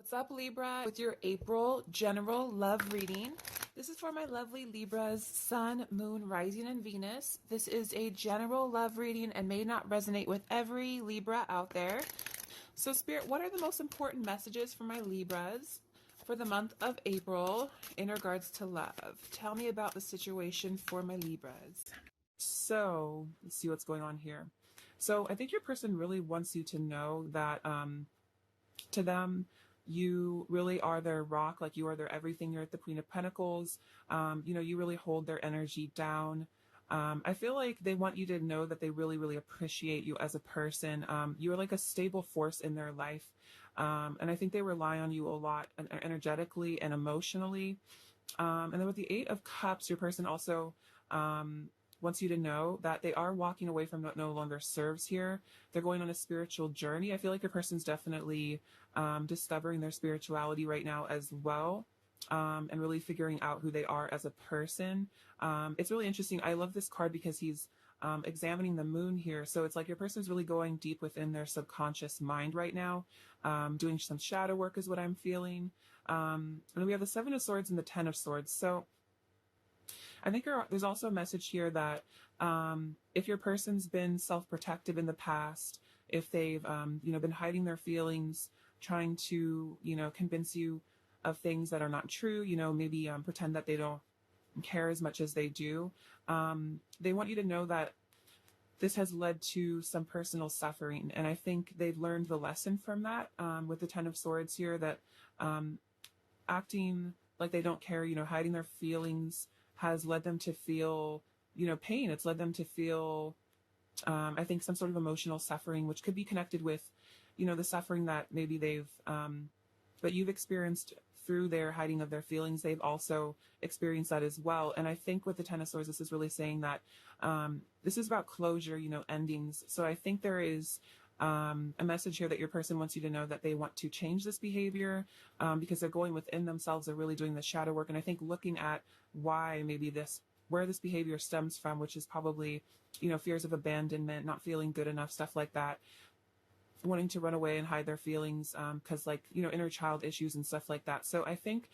What's up, Libra? With your April general love reading. This is for my lovely Libras, Sun, Moon, Rising, and Venus. This is a general love reading and may not resonate with every Libra out there. So, Spirit, what are the most important messages for my Libras for the month of April in regards to love? Tell me about the situation for my Libras. So, let's see what's going on here. So, I think your person really wants you to know that to them, you really are their rock, like you are their everything. You're at the Queen of Pentacles. You really hold their energy down. I feel like they want you to know that they really, really appreciate you as a person. You're like a stable force in their life. And I think they rely on you a lot energetically and emotionally. And then with the Eight of Cups, your person also wants you to know that they are walking away from what no longer serves here. They're going on a spiritual journey. I feel like your person's definitely discovering their spirituality right now as well, and really figuring out who they are as a person. It's really interesting. I love this card because he's examining the moon here. So it's like your person's really going deep within their subconscious mind right now, doing some shadow work is what I'm feeling. And we have the Seven of Swords and the Ten of Swords. So I think there's also a message here that if your person's been self-protective in the past, if they've been hiding their feelings, trying to convince you of things that are not true, maybe pretend that they don't care as much as they do, they want you to know that this has led to some personal suffering, and I think they've learned the lesson from that. With the Ten of Swords here, that acting like they don't care, hiding their feelings, has led them to feel, pain. It's led them to feel, I think, some sort of emotional suffering, which could be connected with, the suffering that maybe that you've experienced through their hiding of their feelings. They've also experienced that as well. And I think with the Ten of Swords, this is really saying that this is about closure, endings. So I think there is a message here that your person wants you to know that they want to change this behavior, because they're going within themselves. They're really doing the shadow work. And I think looking at why maybe where this behavior stems from, which is probably, fears of abandonment, not feeling good enough, stuff like that, wanting to run away and hide their feelings, because inner child issues and stuff like that. So I think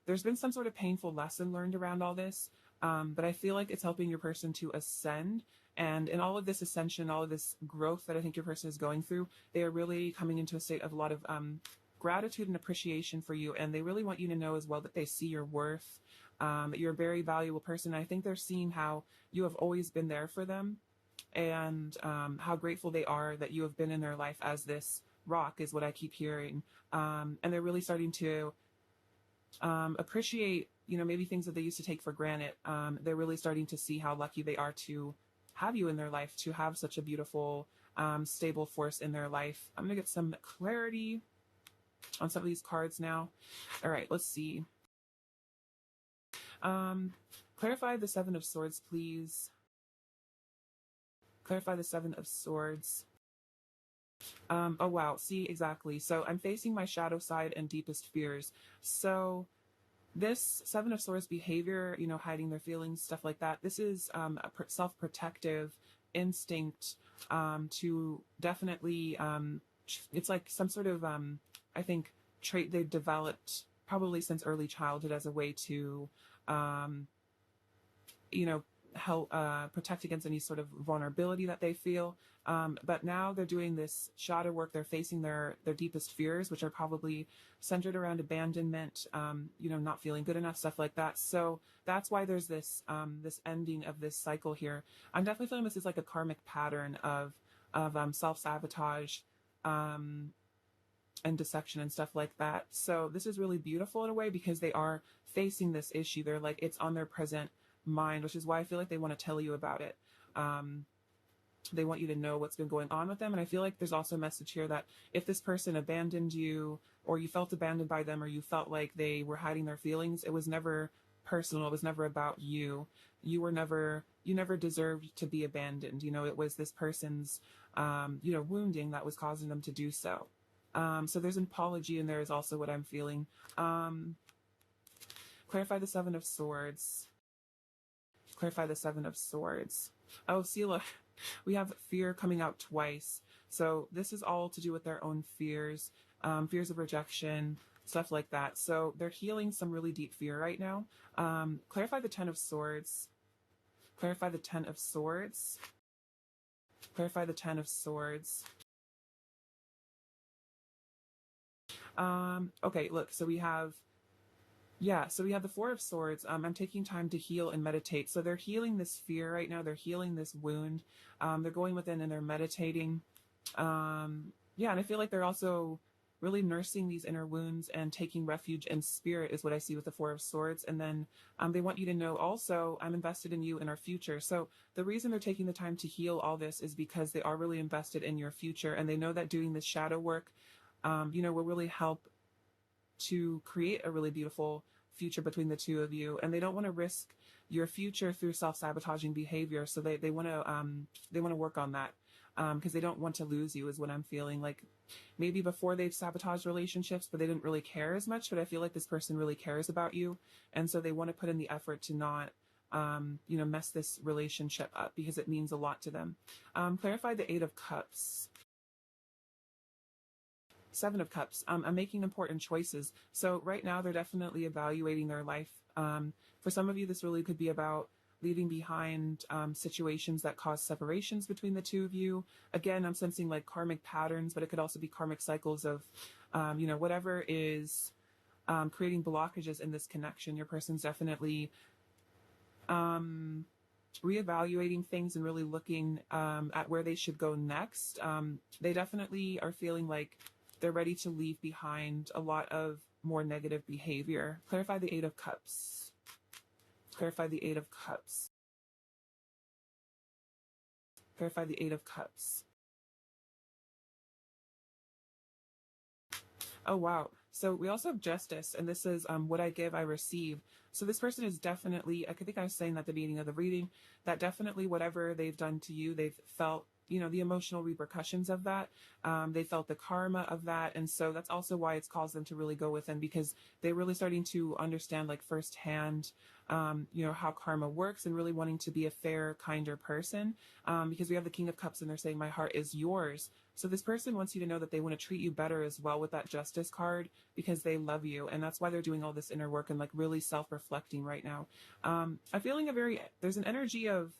there's been some sort of painful lesson learned around all this. But I feel like it's helping your person to ascend. And in all of this ascension, all of this growth that I think your person is going through, they are really coming into a state of a lot of gratitude and appreciation for you. And they really want you to know as well that they see your worth, that you're a very valuable person. And I think they're seeing how you have always been there for them, and how grateful they are that you have been in their life as this rock, is what I keep hearing. And they're really starting to appreciate, maybe things that they used to take for granted. They're really starting to see how lucky they are to have you in their life, to have such a beautiful, stable force in their life. I'm going to get some clarity on some of these cards now. All right, let's see. Clarify the Seven of Swords, please. Clarify the Seven of Swords. Oh, wow. See, exactly. So I'm facing my shadow side and deepest fears. So this Seven of Swords behavior, hiding their feelings, stuff like that, this is a self-protective instinct to definitely, it's like some sort of, I think, trait they've developed probably since early childhood as a way to, help protect against any sort of vulnerability that they feel. But now they're doing this shadow work. They're facing their deepest fears, which are probably centered around abandonment, not feeling good enough, stuff like that. So that's why there's this this ending of this cycle here. I'm definitely feeling this is like a karmic pattern of self-sabotage, and deception and stuff like that. So this is really beautiful in a way, because they are facing this issue. They're like, it's on their present mind, which is why I feel like they want to tell you about it. They want you to know what's been going on with them. And I feel like there's also a message here that if this person abandoned you, or you felt abandoned by them, or you felt like they were hiding their feelings, it was never personal. It was never about you. You never deserved to be abandoned. It was this person's, wounding that was causing them to do so. So there's an apology, and there is also what I'm feeling. Clarify the Seven of Swords. Clarify the Seven of Swords. Oh, see, look, we have fear coming out twice. So this is all to do with their own fears. fears of rejection, stuff like that. So they're healing some really deep fear right now. Clarify the Ten of Swords. Clarify the Ten of Swords. Clarify the Ten of Swords. Okay, look, so we have, so we have the Four of Swords. I'm taking time to heal and meditate. So they're healing this fear right now. They're healing this wound. They're going within and they're meditating. Yeah, and I feel like they're also really nursing these inner wounds and taking refuge in spirit is what I see with the Four of Swords. And then they want you to know also, I'm invested in you in our future. So the reason they're taking the time to heal all this is because they are really invested in your future. And they know that doing this shadow work, will really help to create a really beautiful future between the two of you. And they don't want to risk your future through self-sabotaging behavior. So they want to work on that. Because they don't want to lose you is what I'm feeling. Like maybe before they've sabotaged relationships, but they didn't really care as much. But I feel like this person really cares about you. And so they want to put in the effort to not, mess this relationship up because it means a lot to them. Clarify the Eight of Cups. Seven of Cups. I'm making important choices. So right now they're definitely evaluating their life. For some of you, this really could be about leaving behind situations that cause separations between the two of you. Again, I'm sensing like karmic patterns, but it could also be karmic cycles of, whatever is creating blockages in this connection. Your person's definitely reevaluating things and really looking at where they should go next. They definitely are feeling like they're ready to leave behind a lot of more negative behavior. Clarify the Eight of Cups. Clarify the Eight of Cups. Clarify the Eight of Cups. Oh, wow. So we also have Justice, and this is what I give, I receive. So this person is definitely, I think I was saying at the beginning of the reading, that definitely whatever they've done to you, they've felt, the emotional repercussions of that. They felt the karma of that. And so that's also why it's caused them to really go within, because they're really starting to understand like firsthand, how karma works and really wanting to be a fair, kinder person. Because we have the King of Cups and they're saying, my heart is yours. So this person wants you to know that they want to treat you better as well with that Justice card because they love you. And that's why they're doing all this inner work and like really self-reflecting right now. I'm feeling there's an energy of,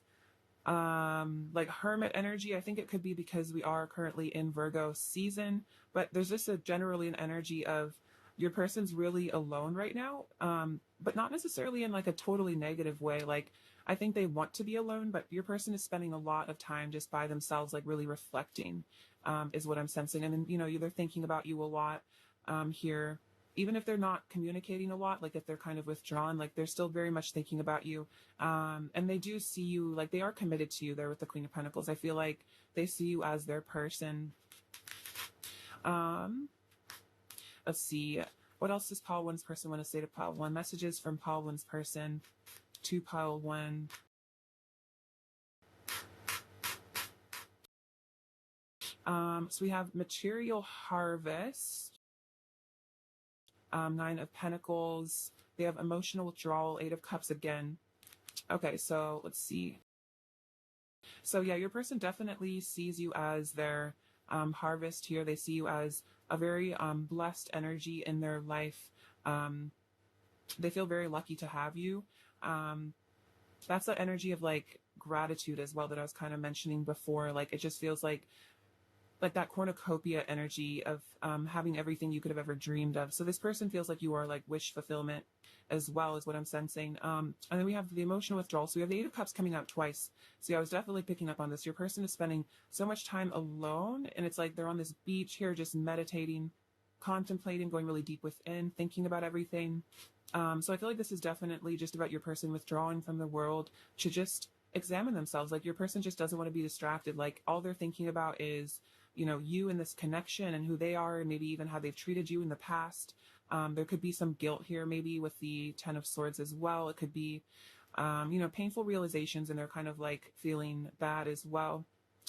like hermit energy. I think it could be because we are currently in Virgo season, but there's just generally an energy of your person's really alone right now, but not necessarily in like a totally negative way. Like I think they want to be alone, but your person is spending a lot of time just by themselves, like really reflecting, is what I'm sensing. And then, they're thinking about you a lot here. Even if they're not communicating a lot, like if they're kind of withdrawn, like they're still very much thinking about you. And they do see you, like they are committed to you there with the Queen of Pentacles. I feel like they see you as their person. Let's see. What else does pile one's person want to say to pile one? Messages from pile one's person to pile one. So we have material harvest. Nine of Pentacles. They have emotional withdrawal, Eight of Cups again. Okay, so let's see. So yeah, your person definitely sees you as their harvest here. They see you as a very blessed energy in their life. They feel very lucky to have you. That's the energy of like gratitude as well that I was kind of mentioning before. Like it just feels like that cornucopia energy of having everything you could have ever dreamed of. So this person feels like you are like wish fulfillment as well, is what I'm sensing. And then we have the emotional withdrawal. So we have the Eight of Cups coming out twice. So yeah, I was definitely picking up on this. Your person is spending so much time alone, and it's like they're on this beach here just meditating, contemplating, going really deep within, thinking about everything. So I feel like this is definitely just about your person withdrawing from the world to just examine themselves. Like your person just doesn't want to be distracted. Like all they're thinking about is you and this connection and who they are, and maybe even how they've treated you in the past. There could be some guilt here, maybe with the Ten of Swords as well. It could be, painful realizations, and they're kind of like feeling bad as well.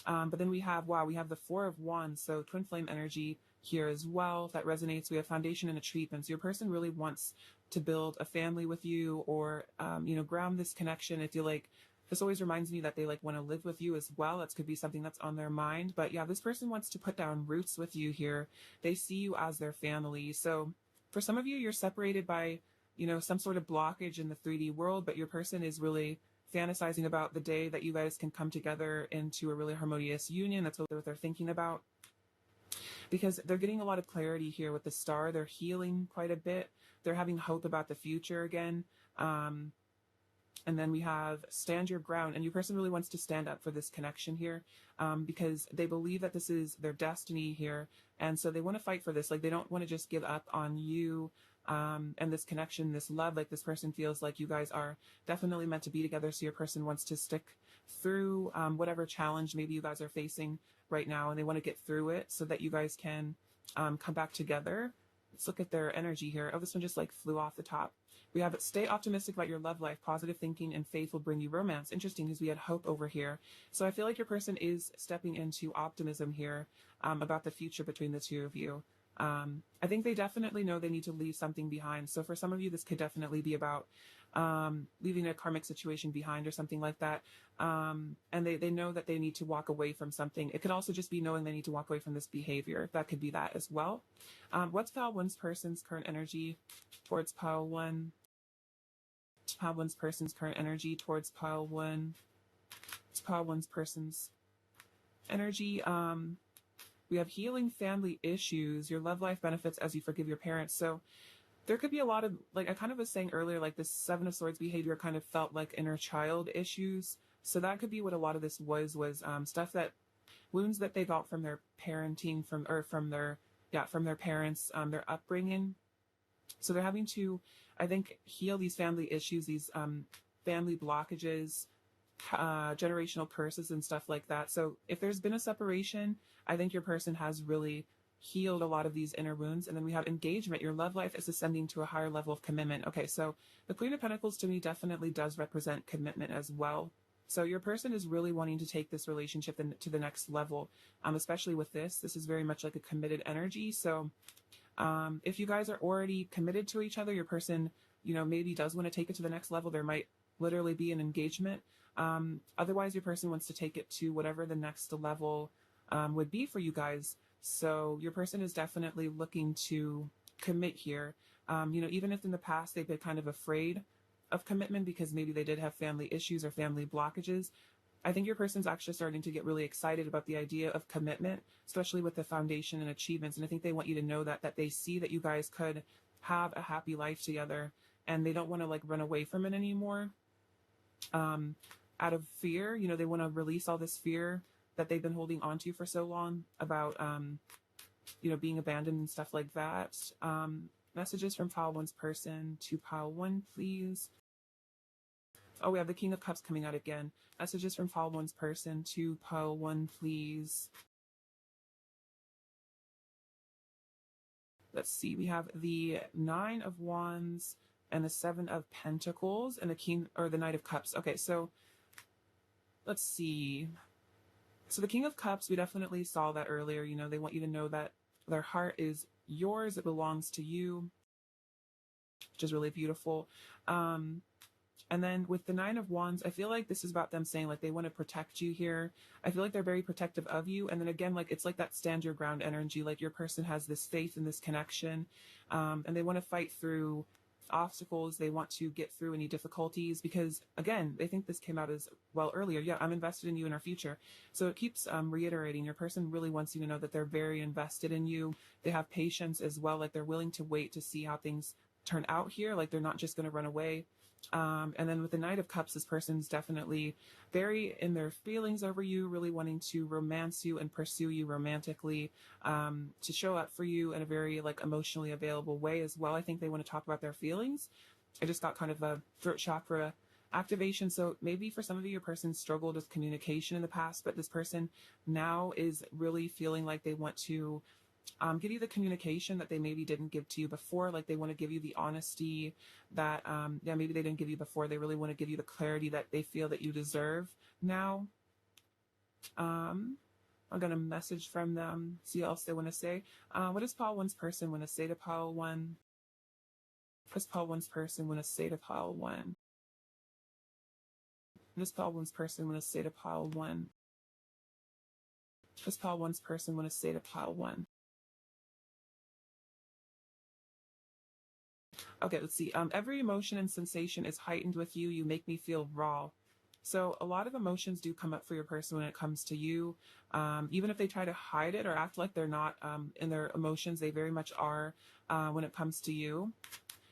But then we have the Four of Wands, so twin flame energy here as well. If that resonates, we have foundation and a treatment. So your person really wants to build a family with you, or, ground this connection. I feel like This always reminds me that they like want to live with you as well. That could be something that's on their mind. But yeah, this person wants to put down roots with you here. They see you as their family. So for some of you, you're separated by, some sort of blockage in the 3D world, but your person is really fantasizing about the day that you guys can come together into a really harmonious union. That's what they're thinking about. Because they're getting a lot of clarity here with the star. They're healing quite a bit. They're having hope about the future again. And then we have stand your ground. And your person really wants to stand up for this connection here because they believe that this is their destiny here. And so they want to fight for this. Like, they don't want to just give up on you and this connection, this love. Like, this person feels like you guys are definitely meant to be together. So your person wants to stick through whatever challenge maybe you guys are facing right now. And they want to get through it so that you guys can come back together. Let's look at their energy here. Oh, this one just like flew off the top. We have stay optimistic about your love life. Positive thinking and faith will bring you romance. Interesting, because we had hope over here. So I feel like your person is stepping into optimism here about the future between the two of you. I think they definitely know they need to leave something behind. So for some of you, this could definitely be about leaving a karmic situation behind or something like that. And they know that they need to walk away from something. It could also just be knowing they need to walk away from this behavior. That could be that as well. What's pile one's person's current energy towards pile one? Pile one's person's current energy towards pile one. It's pile one's person's energy. We have healing family issues. Your love life benefits as you forgive your parents. So there could be a lot of, like I kind of was saying earlier, like this Seven of Swords behavior kind of felt like inner child issues. So that could be what a lot of this was stuff that, wounds that they got from their parenting, from their parents, their upbringing. So they're having to, I think, heal these family issues, these family blockages, generational curses and stuff like that. So if there's been a separation, I think your person has really healed a lot of these inner wounds. And then we have engagement. Your love life is ascending to a higher level of commitment. Okay, so the Queen of Pentacles to me definitely does represent commitment as well. So your person is really wanting to take this relationship to the next level, especially with this. This is very much like a committed energy. So if you guys are already committed to each other, your person, maybe does want to take it to the next level. There might literally be an engagement. Otherwise, your person wants to take it to whatever the next level would be for you guys. So your person is definitely looking to commit here. Even if in the past they've been kind of afraid of commitment because maybe they did have family issues or family blockages, I think your person's actually starting to get really excited about the idea of commitment, especially with the foundation and achievements. And I think they want you to know that they see that you guys could have a happy life together and they don't want to like run away from it anymore. Out of fear, they want to release all this fear that they've been holding on to for so long about, being abandoned and stuff like that. Messages from pile one's person to pile one, please. Oh, we have the King of Cups coming out again. Messages from pile one's person to pile one, please. Let's see. We have the Nine of Wands and the Seven of Pentacles and the King or the Knight of Cups. Okay, so let's see. So the King of Cups, we definitely saw that earlier. They want you to know that their heart is yours. It belongs to you, which is really beautiful. And then with the Nine of Wands, I feel like this is about them saying like they want to protect you here. I feel like they're very protective of you. And then again, like it's like that stand your ground energy. Like your person has this faith and this connection, and they want to fight through obstacles. They want to get through any difficulties because again, they think this came out as well earlier. Yeah, I'm invested in you in our future. So it keeps reiterating your person really wants you to know that they're very invested in you. They have patience as well. Like they're willing to wait to see how things turn out here. Like they're not just going to run away. And then with the Knight of Cups, this person's definitely very in their feelings over you, really wanting to romance you and pursue you romantically, to show up for you in a very like emotionally available way as well. I think they want to talk about their feelings. I just got kind of a throat chakra activation. So maybe for some of you, your person struggled with communication in the past, but this person now is really feeling like they want to give you the communication that they maybe didn't give to you before. Like they want to give you the honesty that, maybe they didn't give you before. They really want to give you the clarity that they feel that you deserve now. I'm going to message from them, see what else they want to say. What does pile one's person want to say to pile one? What does pile one's person want to say to pile one? This pile one's person want to stay to pile one. This pile one's person want to stay to pile one. Okay, let's see. Every emotion and sensation is heightened with you. You make me feel raw. So a lot of emotions do come up for your person when it comes to you. Even if they try to hide it or act like they're not in their emotions, they very much are when it comes to you.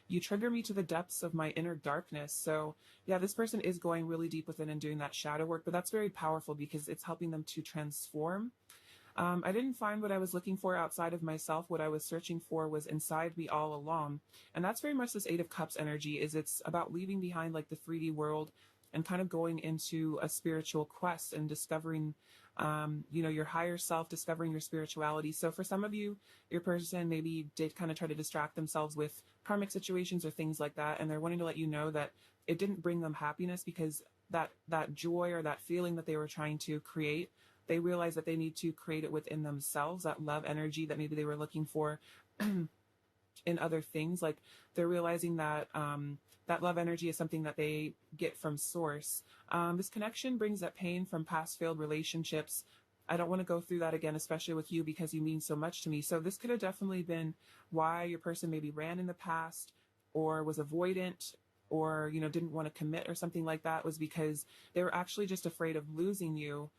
You trigger me to the depths of my inner darkness. So yeah, this person is going really deep within and doing that shadow work, but that's very powerful because it's helping them to transform. I didn't find what I was looking for outside of myself. What I was searching for was inside me all along. And that's very much this Eight of Cups energy, is it's about leaving behind like the 3D world and kind of going into a spiritual quest and discovering, your higher self, discovering your spirituality. So for some of you, your person maybe did kind of try to distract themselves with karmic situations or things like that. And they're wanting to let you know that it didn't bring them happiness, because that joy or that feeling that they were trying to create, they realize that they need to create it within themselves, that love energy that maybe they were looking for in other things. Like they're realizing that that love energy is something that they get from source. This connection brings that pain from past failed relationships. I don't want to go through that again, especially with you, because you mean so much to me. So this could have definitely been why your person maybe ran in the past or was avoidant, or didn't want to commit or something like that, was because they were actually just afraid of losing you.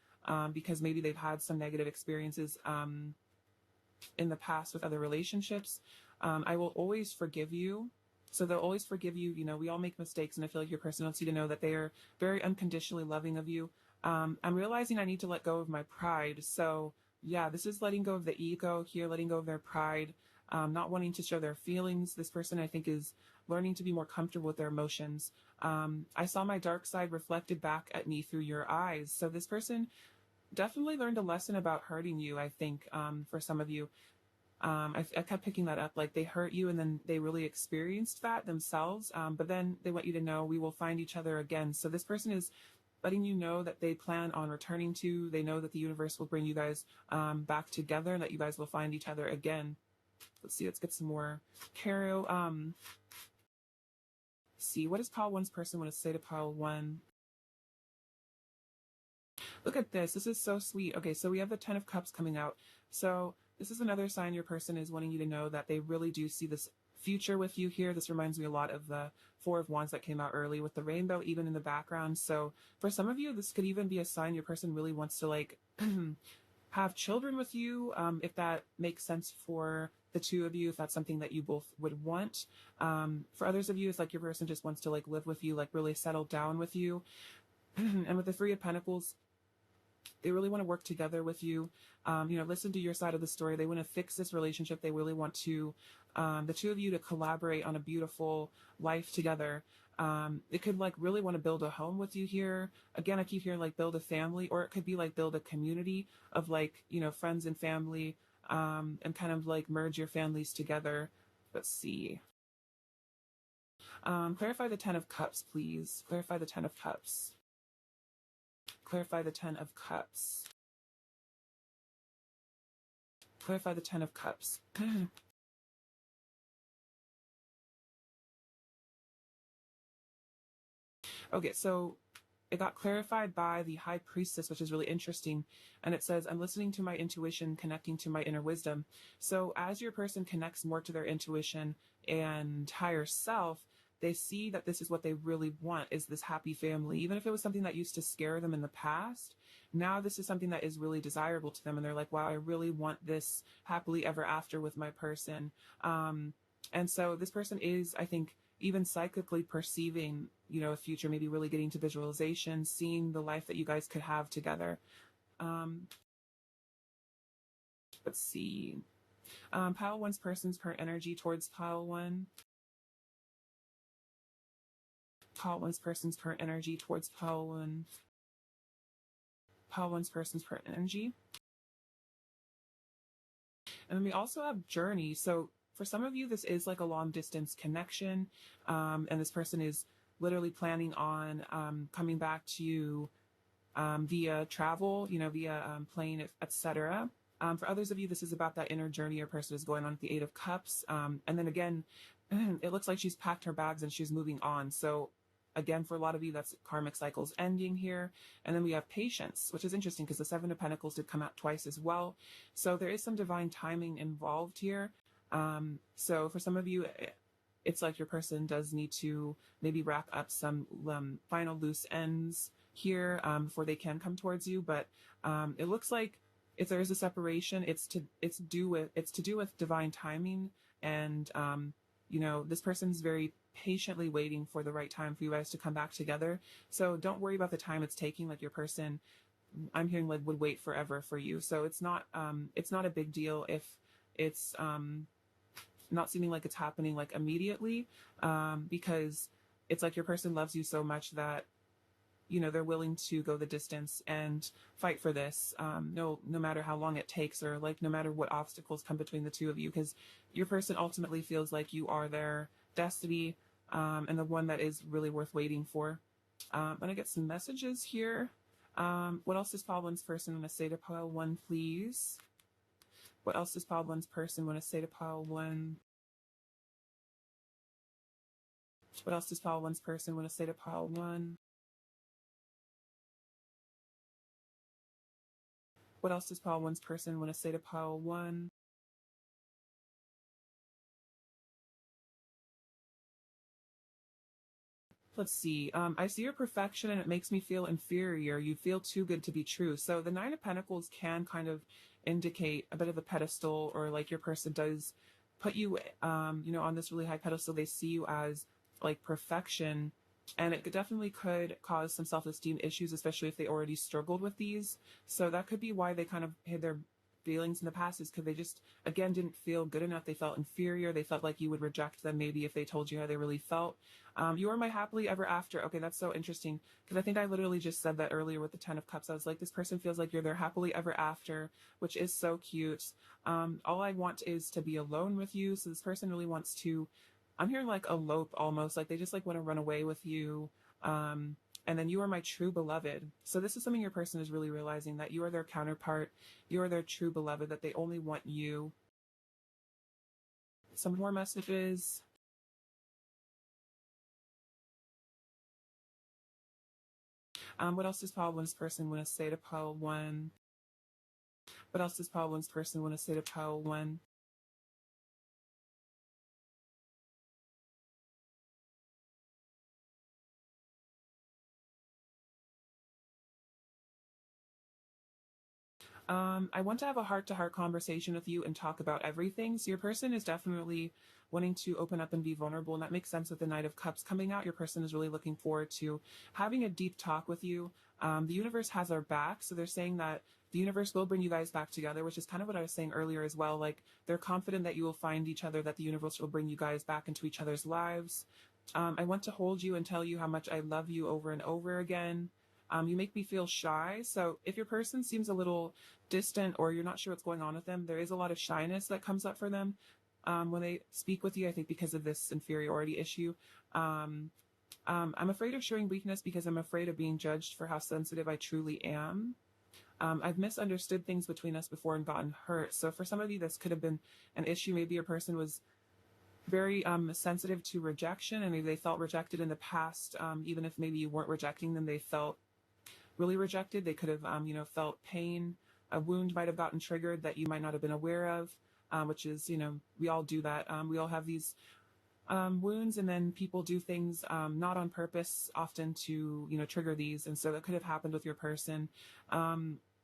Because maybe they've had some negative experiences in the past with other relationships. I will always forgive you. So they'll always forgive you. We all make mistakes, and I feel like your person wants you to know that they are very unconditionally loving of you. I'm realizing I need to let go of my pride. So yeah, this is letting go of the ego here, letting go of their pride, not wanting to show their feelings. This person, I think, is learning to be more comfortable with their emotions. I saw my dark side reflected back at me through your eyes. So this person definitely learned a lesson about hurting you, I think, for some of you. I kept picking that up, like they hurt you and then they really experienced that themselves. But then they want you to know we will find each other again. So this person is letting you know that they plan on returning to, they know that the universe will bring you guys back together and that you guys will find each other again. Let's see, let's get some more tarot. See, what does pile one's person want to say to pile one? Look at this. This is so sweet. Okay, so we have the 10 of Cups coming out. So this is another sign your person is wanting you to know that they really do see this future with you here. This reminds me a lot of the 4 of Wands that came out early with the rainbow even in the background. So for some of you, this could even be a sign your person really wants to like have children with you, if that makes sense for the two of you, if that's something that you both would want. For others of you, it's like your person just wants to like live with you, like really settle down with you. And with the 3 of Pentacles, they really want to work together with you. Listen to your side of the story. They want to fix this relationship. They really want to, the two of you to collaborate on a beautiful life together. It could like really want to build a home with you here. Again, I keep hearing like build a family, or it could be like build a community of like, friends and family, and kind of like merge your families together. Let's see. Clarify the 10 of Cups, please. Clarify the 10 of Cups. Clarify the 10 of Cups. Clarify the 10 of Cups. Okay, so it got clarified by the High Priestess, which is really interesting. And it says, I'm listening to my intuition, connecting to my inner wisdom. So as your person connects more to their intuition and higher self, they see that this is what they really want, is this happy family. Even if it was something that used to scare them in the past, now this is something that is really desirable to them. And they're like, wow, I really want this happily ever after with my person. And so this person is, I think, even psychically perceiving, a future, maybe really getting to visualization, seeing the life that you guys could have together. Let's see. Pile one's person's current energy towards pile one. Pile one's person's current energy towards pile one. Pile one's person's current energy. And then we also have journey. So for some of you, this is like a long distance connection. And this person is literally planning on coming back to you via travel, via plane, etc. For others of you, this is about that inner journey your person is going on with the 8 of Cups. And then again, it looks like she's packed her bags and she's moving on. So again, for a lot of you, that's karmic cycles ending here. And then we have patience, which is interesting because the Seven of Pentacles did come out twice as well. So there is some divine timing involved here. So for some of you, it's like your person does need to maybe wrap up some final loose ends here before they can come towards you. But it looks like if there is a separation, it's to do with divine timing. And this person's very patiently waiting for the right time for you guys to come back together. So don't worry about the time it's taking. Like your person, I'm hearing, like, would wait forever for you. So it's not a big deal if it's not seeming like it's happening like immediately, because it's like your person loves you so much that they're willing to go the distance and fight for this, no matter how long it takes, or like no matter what obstacles come between the two of you, because your person ultimately feels like you are their destiny, and the one that is really worth waiting for. I'm gonna get some messages here. What else does Pile One's person want to say to Pile One, please? What else does Pile One's person want to say to Pile One? What else does Pile One's person want to say to Pile One? What else does Pile One's person want to say to Pile One? Let's see. I see your perfection and it makes me feel inferior. You feel too good to be true. So the Nine of Pentacles can kind of indicate a bit of a pedestal, or like your person does put you, on this really high pedestal. They see you as like perfection, and it definitely could cause some self-esteem issues, especially if they already struggled with these. So that could be why they kind of hid their feelings in the past, is because they just, again, didn't feel good enough. They felt inferior. They felt like you would reject them maybe if they told you how they really felt. You are my happily ever after. Okay, that's so interesting, because I think I literally just said that earlier with the Ten of Cups. I was like, this person feels like you're their happily ever after, which is so cute. All I want is to be alone with you. So this person really wants to, I'm hearing like elope almost, like they just like want to run away with you. And then you are my true beloved. So this is something your person is really realizing, that you are their counterpart. You are their true beloved, that they only want you. Some more messages. What else does Pile One's person want to say to Pile One? What else does Pile One's person want to say to Pile One? I want to have a heart-to-heart conversation with you and talk about everything. So your person is definitely wanting to open up and be vulnerable, and that makes sense with the Knight of Cups coming out. Your person is really looking forward to having a deep talk with you. The universe has our back, so they're saying that the universe will bring you guys back together, which is kind of what I was saying earlier as well. Like, they're confident that you will find each other, that the universe will bring you guys back into each other's lives. I want to hold you and tell you how much I love you over and over again. You make me feel shy. So if your person seems a little distant, or you're not sure what's going on with them, there is a lot of shyness that comes up for them when they speak with you, I think because of this inferiority issue. I'm afraid of showing weakness because I'm afraid of being judged for how sensitive I truly am. I've misunderstood things between us before and gotten hurt. So for some of you, this could have been an issue. Maybe your person was very sensitive to rejection, and maybe they felt rejected in the past. Even if maybe you weren't rejecting them, they felt really rejected. They could have, felt pain. A wound might have gotten triggered that you might not have been aware of, which is, we all do that. We all have these wounds, and then people do things not on purpose often to, trigger these. And so that could have happened with your person.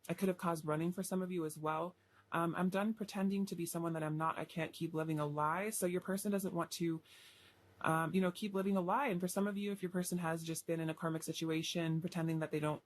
It could have caused running for some of you as well. I'm done pretending to be someone that I'm not. I can't keep living a lie. So your person doesn't want to, keep living a lie. And for some of you, if your person has just been in a karmic situation, pretending that they don't,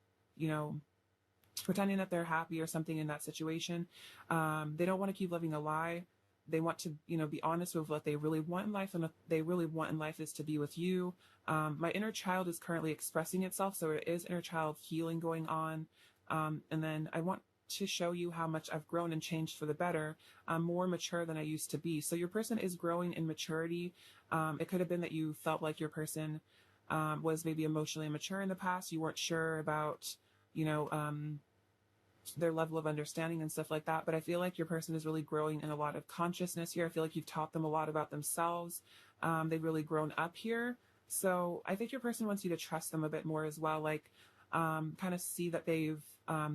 pretending that they're happy or something in that situation, they don't want to keep living a lie. They want to, be honest with what they really want in life, and what they really want in life is to be with you. My inner child is currently expressing itself, so it is inner child healing going on. And then I want to show you how much I've grown and changed for the better. I'm more mature than I used to be. So your person is growing in maturity. It could have been that you felt like your person was maybe emotionally immature in the past. You weren't sure about, their level of understanding and stuff like that. But I feel like your person is really growing in a lot of consciousness here. I feel like you've taught them a lot about themselves. They've really grown up here. So I think your person wants you to trust them a bit more as well, like kind of see that they've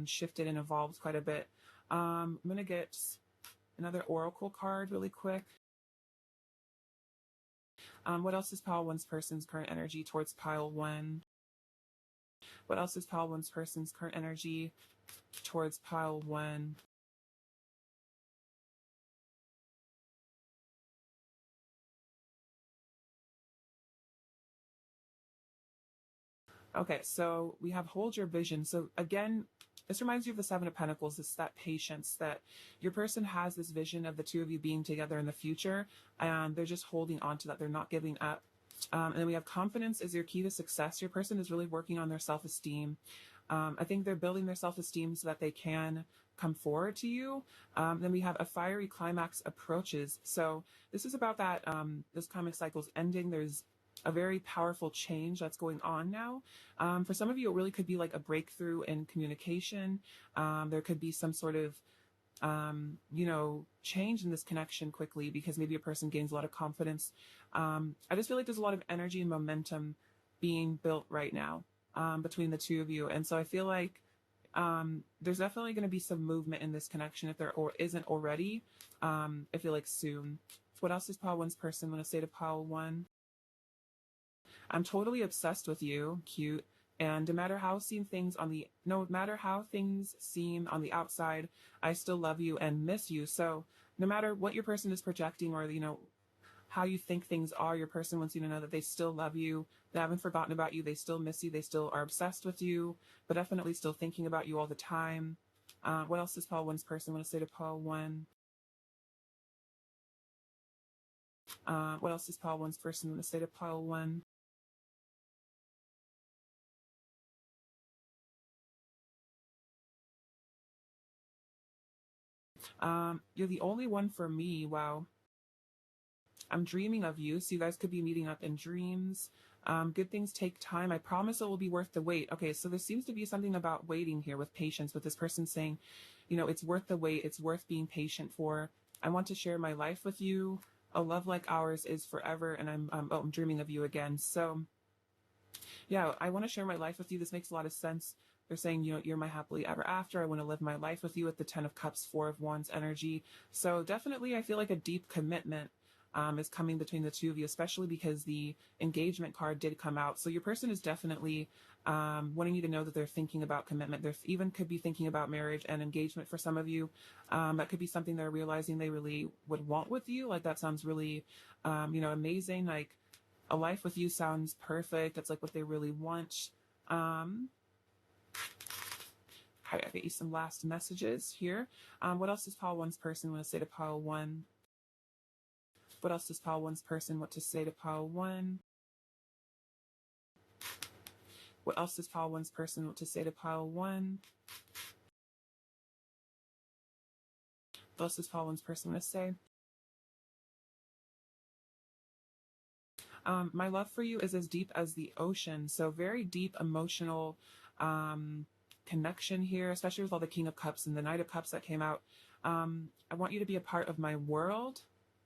shifted and evolved quite a bit. I'm going to get another oracle card really quick. What else is pile one's person's current energy towards pile one? What else is pile one's person's current energy towards pile one? Okay, so we have hold your vision. So again, this reminds you of the Seven of Pentacles. It's that patience that your person has this vision of the two of you being together in the future, and they're just holding on to that. They're not giving up. And then we have confidence is your key to success. Your person is really working on their self-esteem. I think they're building their self-esteem so that they can come forward to you. Then we have a fiery climax approaches. So this is about that this karmic cycle's ending. There's a very powerful change that's going on now. For some of you, it really could be like a breakthrough in communication. There could be some sort of change in this connection quickly because maybe a person gains a lot of confidence. I just feel like there's a lot of energy and momentum being built right now between the two of you. And so I feel like there's definitely going to be some movement in this connection if there isn't already. I feel like soon. What else does pile one's person want to say to pile one? I'm totally obsessed with you. Cute. And no matter how things seem on the outside, I still love you and miss you. So no matter what your person is projecting or, how you think things are, your person wants you to know that they still love you. They haven't forgotten about you. They still miss you. They still are obsessed with you, but definitely still thinking about you all the time. What else does pile one's person want to say to pile one? What else does pile one's person want to say to pile one? You're the only one for me. Wow. I'm dreaming of you, so you guys could be meeting up in dreams. Good things take time. I promise it will be worth the wait. Okay, so there seems to be something about waiting here with patience, with this person saying, it's worth the wait. It's worth being patient for. I want to share my life with you. A love like ours is forever, and I'm dreaming of you again. So, yeah, I want to share my life with you. This makes a lot of sense. They're saying, you're my happily ever after. I want to live my life with you with the 10 of Cups, 4 of Wands energy. So definitely, I feel like a deep commitment is coming between the two of you, especially because the engagement card did come out. So your person is definitely wanting you to know that they're thinking about commitment. They even could be thinking about marriage and engagement for some of you. That could be something they're realizing they really would want with you. Like that sounds really, amazing. Like a life with you sounds perfect. That's like what they really want. I'll get you some last messages here. What else does pile one's person want to say to pile one? What else does pile one's person want to say to pile one? What else does pile one's person want to say to pile one? What else does pile one's person want to say? My love for you is as deep as the ocean. So very deep emotional connection here, especially with all the King of Cups and the Knight of Cups that came out. I want you to be a part of my world.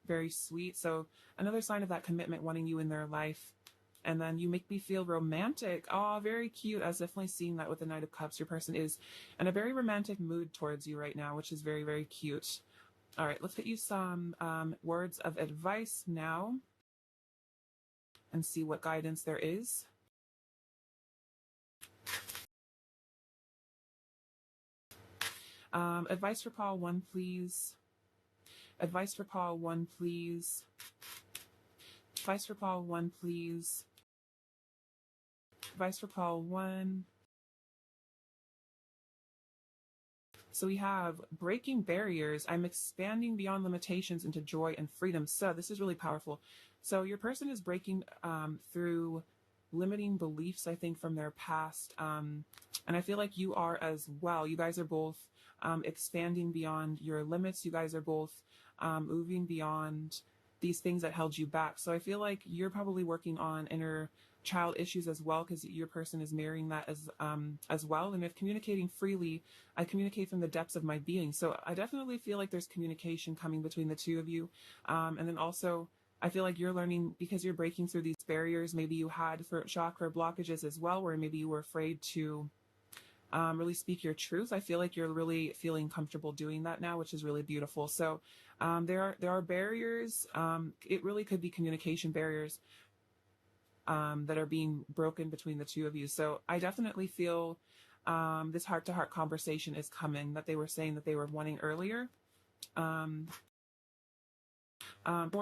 Very sweet. So another sign of that commitment, wanting you in their life. And then you make me feel romantic. Oh, very cute. I was definitely seeing that with the Knight of Cups. Your person is in a very romantic mood towards you right now, which is very, very cute. All right, let's get you some words of advice now and see what guidance there is. Advice for pile one, please. Advice for pile one, please. Advice for pile one, please. Advice for pile one. So we have breaking barriers. I'm expanding beyond limitations into joy and freedom. So this is really powerful. So your person is breaking through limiting beliefs, I think, from their past. And I feel like you are as well. You guys are both expanding beyond your limits. You guys are both moving beyond these things that held you back. So I feel like you're probably working on inner child issues as well, because your person is mirroring that as well. And if communicating freely, I communicate from the depths of my being. So I definitely feel like there's communication coming between the two of you. And then also I feel like you're learning because you're breaking through these barriers. Maybe you had throat chakra blockages as well, where maybe you were afraid to really speak your truth. I feel like you're really feeling comfortable doing that now, which is really beautiful. So there are barriers. It really could be communication barriers that are being broken between the two of you. So I definitely feel this heart-to-heart conversation is coming that they were saying that they were wanting earlier. More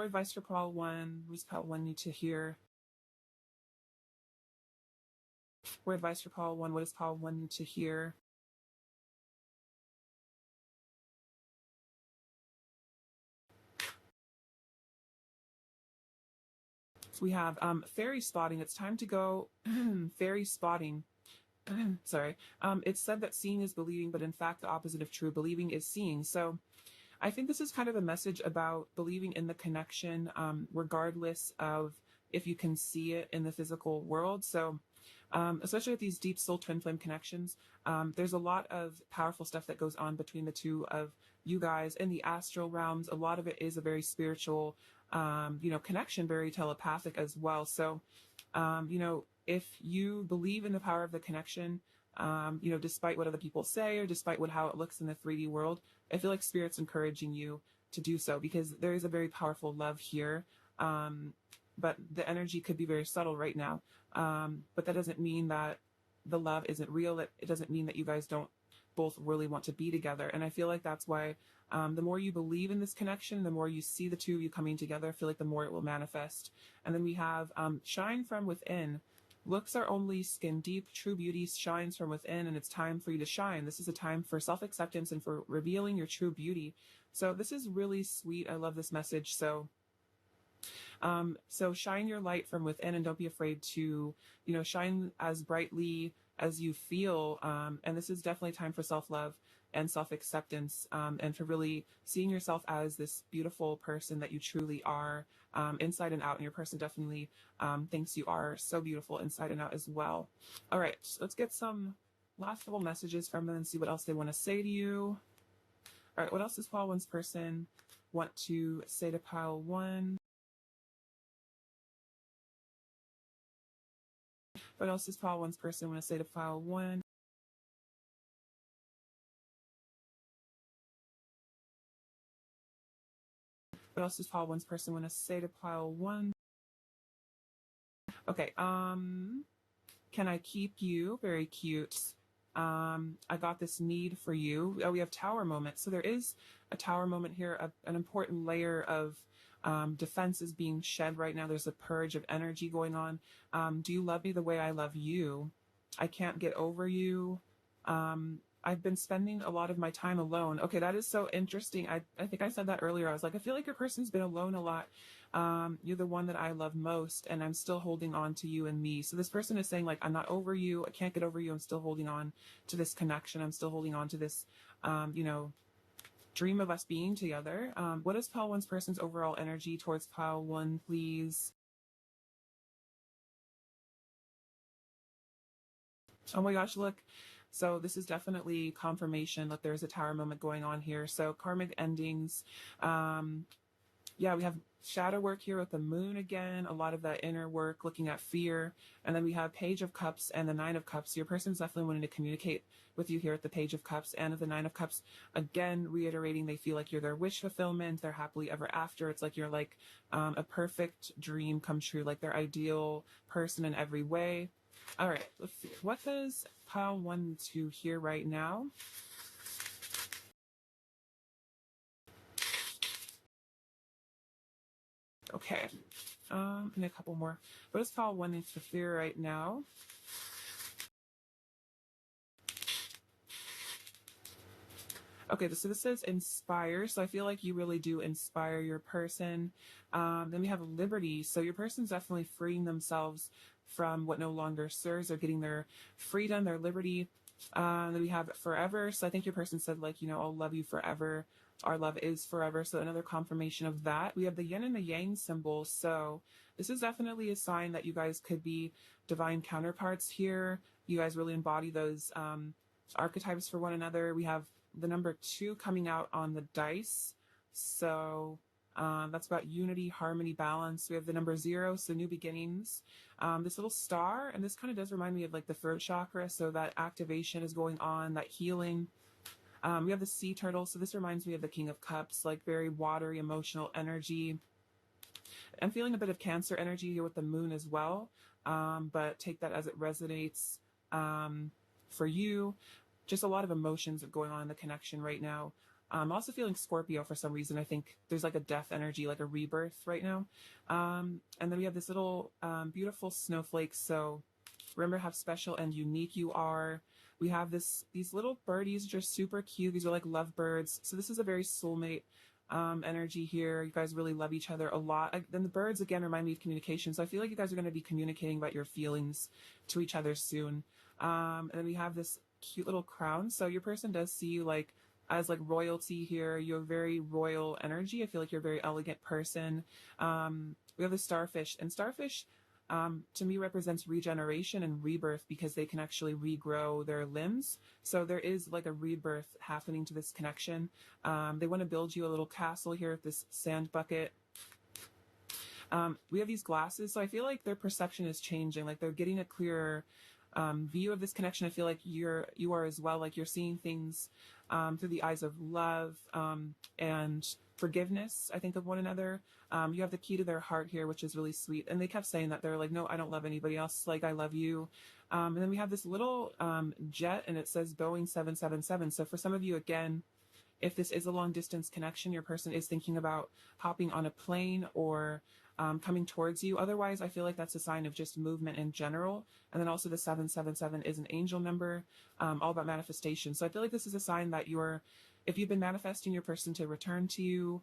advice for Pile 1. What does Pile 1 need to hear? More advice for Pile 1. What does Pile 1 need to hear? So we have fairy spotting. It's time to go fairy spotting. Sorry. It's said that seeing is believing, but in fact, the opposite of true. Believing is seeing. So I think this is kind of a message about believing in the connection, regardless of if you can see it in the physical world. So especially with these deep soul twin flame connections, there's a lot of powerful stuff that goes on between the two of you guys in the astral realms. A lot of it is a very spiritual, connection, very telepathic as well. So, if you believe in the power of the connection, despite what other people say or despite how it looks in the 3D world, I feel like Spirit's encouraging you to do so because there is a very powerful love here. But the energy could be very subtle right now. But that doesn't mean that the love isn't real. It doesn't mean that you guys don't both really want to be together. And I feel like that's why the more you believe in this connection, the more you see the two of you coming together, I feel like the more it will manifest. And then we have shine from within. Looks are only skin deep. True beauty shines from within, and it's time for you to shine. This is a time for self-acceptance and for revealing your true beauty. So this is really sweet. I love this message. So shine your light from within and don't be afraid to, shine as brightly as you feel. And this is definitely time for self-love and self-acceptance, and for really seeing yourself as this beautiful person that you truly are, inside and out. And your person definitely thinks you are so beautiful inside and out as well. All right, so let's get some last couple messages from them and see what else they want to say to you. All right, what else does Pile 1's person want to say to Pile 1? What else does Pile 1's person want to say to Pile 1? What else does Pile 1's person want to say to Pile 1? Okay, can I keep you? Very cute. I got this need for you. Oh, we have tower moment. So there is a tower moment here, an important layer of defense is being shed right now. There's a purge of energy going on. Do you love me the way I love you? I can't get over you. I've been spending a lot of my time alone. Okay, that is so interesting. I think I said that earlier. I was like, I feel like your person's been alone a lot. You're the one that I love most, and I'm still holding on to you and me. So this person is saying, like, I'm not over you. I can't get over you. I'm still holding on to this connection. I'm still holding on to this, dream of us being together. What is Pile 1's person's overall energy towards Pile 1, please? Oh my gosh, look. So this is definitely confirmation that there's a tower moment going on here. So karmic endings. Yeah, we have shadow work here with the moon again, a lot of that inner work, looking at fear. And then we have Page of Cups and the Nine of Cups. Your person's definitely wanting to communicate with you here at the Page of Cups and at the Nine of Cups. Again, reiterating they feel like you're their wish fulfillment, they're happily ever after. It's like you're like a perfect dream come true, like their ideal person in every way. All right, let's see. What does Pile 1 to hear right now? Okay. And a couple more. What does Pile 1 need to fear right now? Okay, so this says inspire. So I feel like you really do inspire your person. Then we have liberty. So your person's definitely freeing themselves from what no longer serves. They're getting their freedom, their liberty. Then we have forever. So I think your person said, like, I'll love you forever. Our love is forever. So another confirmation of that. We have the yin and the yang symbol. So this is definitely a sign that you guys could be divine counterparts here. You guys really embody those archetypes for one another. We have the number 2 coming out on the dice. So That's about unity, harmony, balance. We have the number 0, so new beginnings. This little star, and this kind of does remind me of like the throat chakra, so that activation is going on, that healing. We have the sea turtle, so this reminds me of the King of Cups, like very watery, emotional energy. I'm feeling a bit of Cancer energy here with the moon as well, but take that as it resonates for you. Just a lot of emotions going on in the connection right now. I'm also feeling Scorpio for some reason. I think there's like a death energy, like a rebirth right now. And then we have this little beautiful snowflake. So remember how special and unique you are. We have these little birdies, just super cute. These are like love birds. So this is a very soulmate energy here. You guys really love each other a lot. Then the birds again remind me of communication. So I feel like you guys are going to be communicating about your feelings to each other soon. And then we have this cute little crown. So your person does see you like as like royalty here. You have very royal energy. I feel like you're a very elegant person. We have the starfish, and starfish to me represents regeneration and rebirth, because they can actually regrow their limbs. So there is like a rebirth happening to this connection. They want to build you a little castle here with this sand bucket. We have these glasses, so I feel like their perception is changing, like they're getting a clearer view of this connection. I feel like you are as well, like you're seeing things through the eyes of love and forgiveness, I think, of one another. You have the key to their heart here, which is really sweet. And they kept saying that they're like, no, I don't love anybody else, like I love you. And then we have this little jet, and it says Boeing 777. So for some of you, again, if this is a long distance connection, your person is thinking about hopping on a plane or coming towards you. Otherwise, I feel like that's a sign of just movement in general. And then also the 777 is an angel number, all about manifestation. So I feel like this is a sign that if you've been manifesting your person to return to you,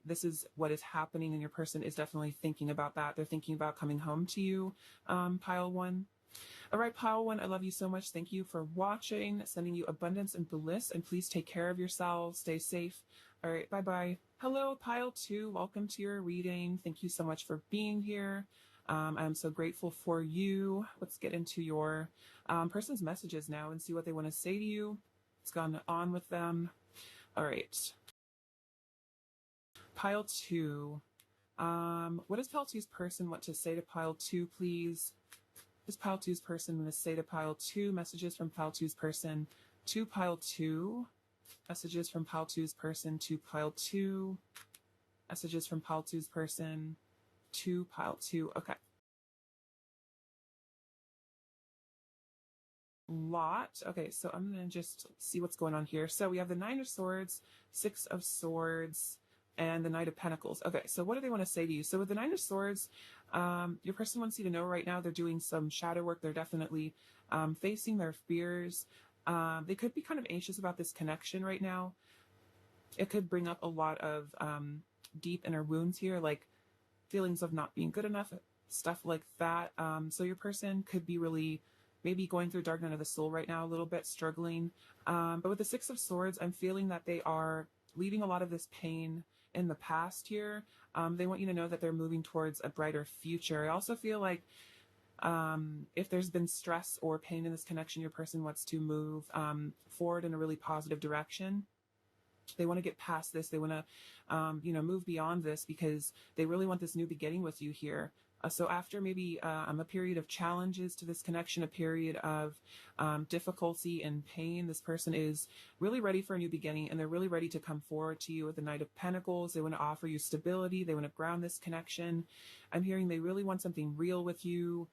this is what is happening, and your person is definitely thinking about that. They're thinking about coming home to you, pile 1. All right, pile 1, I love you so much. Thank you for watching, sending you abundance and bliss, and please take care of yourselves. Stay safe. All right, bye-bye. Hello, pile 2. Welcome to your reading. Thank you so much for being here. I'm so grateful for you. Let's get into your person's messages now and see what they want to say to you. What's gone on with them. All right. Pile 2. What does pile 2's person want to say to pile 2, please? What does pile 2's person want to say to pile 2? Messages from pile 2's person to pile 2. Messages from pile 2's person to pile 2. Messages from pile 2's person to pile 2. Okay. Okay, so I'm going to just see what's going on here. So we have the 9 of Swords, 6 of Swords, and the Knight of Pentacles. Okay, so what do they want to say to you? So with the 9 of Swords, your person wants you to know right now they're doing some shadow work. They're definitely facing their fears. They could be kind of anxious about this connection right now. It could bring up a lot of deep inner wounds here, like feelings of not being good enough, stuff like that. So your person could be really maybe going through dark night of the soul right now, a little bit struggling. But with the 6 of Swords, I'm feeling that they are leaving a lot of this pain in the past here. They want you to know that they're moving towards a brighter future. I also feel like if there's been stress or pain in this connection, your person wants to move forward in a really positive direction. They want to get past this. They want to, move beyond this, because they really want this new beginning with you here. So after maybe a period of challenges to this connection, a period of difficulty and pain, this person is really ready for a new beginning, and they're really ready to come forward to you with the Knight of Pentacles. They want to offer you stability. They want to ground this connection. I'm hearing they really want something real with you,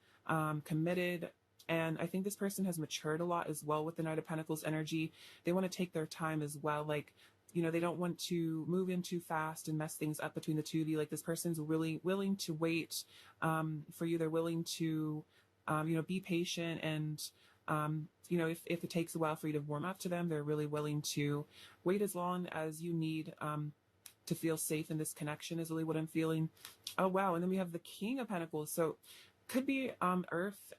committed. And I think this person has matured a lot as well with the Knight of Pentacles energy. They want to take their time as well. Like, they don't want to move in too fast and mess things up between the two of you. Like, this person's really willing to wait for you. They're willing to, be patient. And, if it takes a while for you to warm up to them, they're really willing to wait as long as you need to feel safe in this connection, is really what I'm feeling. Oh, wow. And then we have the King of Pentacles. So could be earth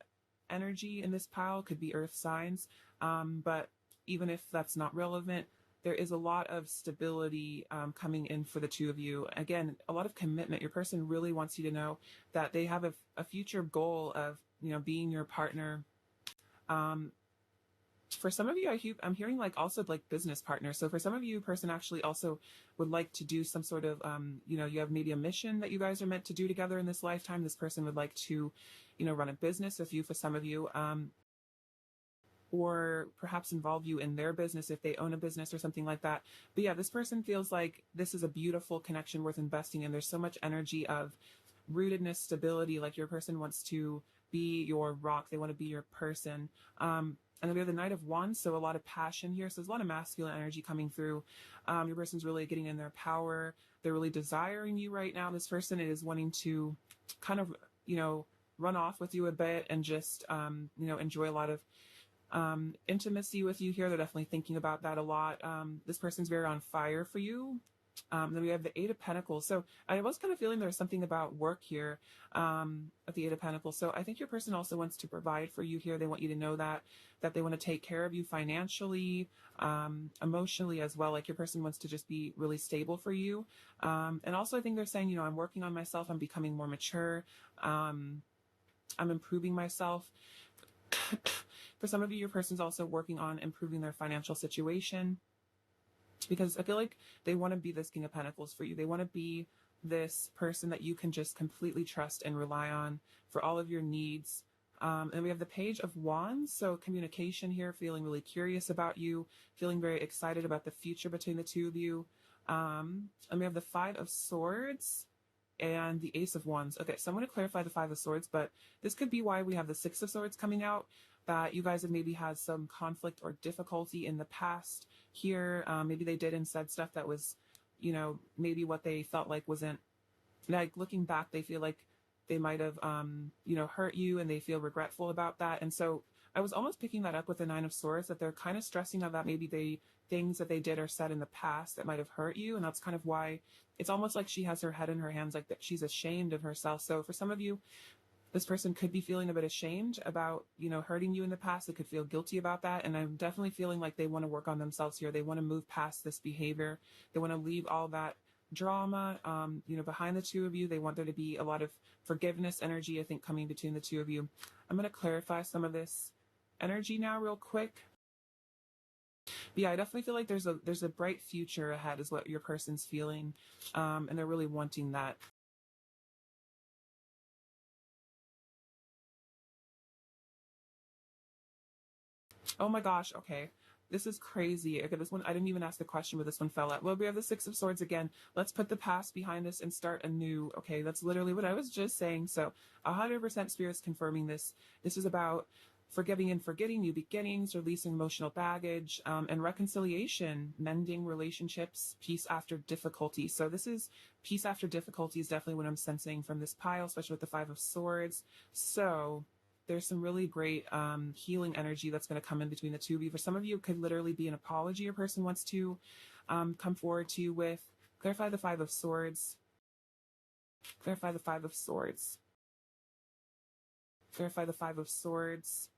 energy in this pile, could be earth signs. But even if that's not relevant, there is a lot of stability coming in for the two of you. Again, a lot of commitment. Your person really wants you to know that they have a future goal of, being your partner. For some of you, I'm hearing like also like business partners. So for some of you, person actually also would like to do some sort of, you have maybe a mission that you guys are meant to do together in this lifetime. This person would like to, run a business with you for some of you, or perhaps involve you in their business if they own a business or something like that. But yeah, this person feels like this is a beautiful connection worth investing in. There's so much energy of rootedness, stability, like your person wants to be your rock. They want to be your person. And then we have the Knight of Wands, so a lot of passion here. So there's a lot of masculine energy coming through. Your person's really getting in their power. They're really desiring you right now. This person is wanting to kind of, run off with you a bit and just, enjoy a lot of intimacy with you here. They're definitely thinking about that a lot. This person's very on fire for you. Then we have the Eight of Pentacles. So I was kind of feeling there's something about work here at the Eight of Pentacles. So I think your person also wants to provide for you here. They want you to know that they want to take care of you financially, emotionally as well. Like your person wants to just be really stable for you. And also I think they're saying, I'm working on myself. I'm becoming more mature. I'm improving myself. For some of you, your person's also working on improving their financial situation, because I feel like they want to be this King of Pentacles for you. They want to be this person that you can just completely trust and rely on for all of your needs. And we have the Page of Wands. So communication here, feeling really curious about you, feeling very excited about the future between the two of you. And we have the Five of Swords and the Ace of Wands. Okay, so I'm going to clarify the Five of Swords, but this could be why we have the Six of Swords coming out, that you guys have maybe had some conflict or difficulty in the past here. Maybe they did and said stuff that was, maybe what they felt like wasn't, like looking back, they feel like they might have, hurt you, and they feel regretful about that. And so I was almost picking that up with the Nine of Swords, that they're kind of stressing out that maybe things that they did or said in the past that might have hurt you. And that's kind of why it's almost like she has her head in her hands, like that she's ashamed of herself. So for some of you, this person could be feeling a bit ashamed about, hurting you in the past. They could feel guilty about that. And I'm definitely feeling like they want to work on themselves here. They want to move past this behavior. They want to leave all that drama, behind the two of you. They want there to be a lot of forgiveness energy, I think, coming between the two of you. I'm going to clarify some of this energy now real quick. But yeah, I definitely feel like there's a bright future ahead is what your person's feeling. And they're really wanting that. Oh my gosh, okay. This is crazy. Okay, this one, I didn't even ask the question, but this one fell out. Well, we have the Six of Swords again. Let's put the past behind us and start anew. Okay, that's literally what I was just saying. So 100% Spirit's confirming this. This is about forgiving and forgetting, new beginnings, releasing emotional baggage, and reconciliation, mending relationships, peace after difficulty. So this is peace after difficulty is definitely what I'm sensing from this pile, especially with the Five of Swords. So there's some really great healing energy that's going to come in between the two of you. For some of you, it could literally be an apology your person wants to come forward to you with. Clarify the Five of Swords. Clarify the Five of Swords. Clarify the Five of Swords.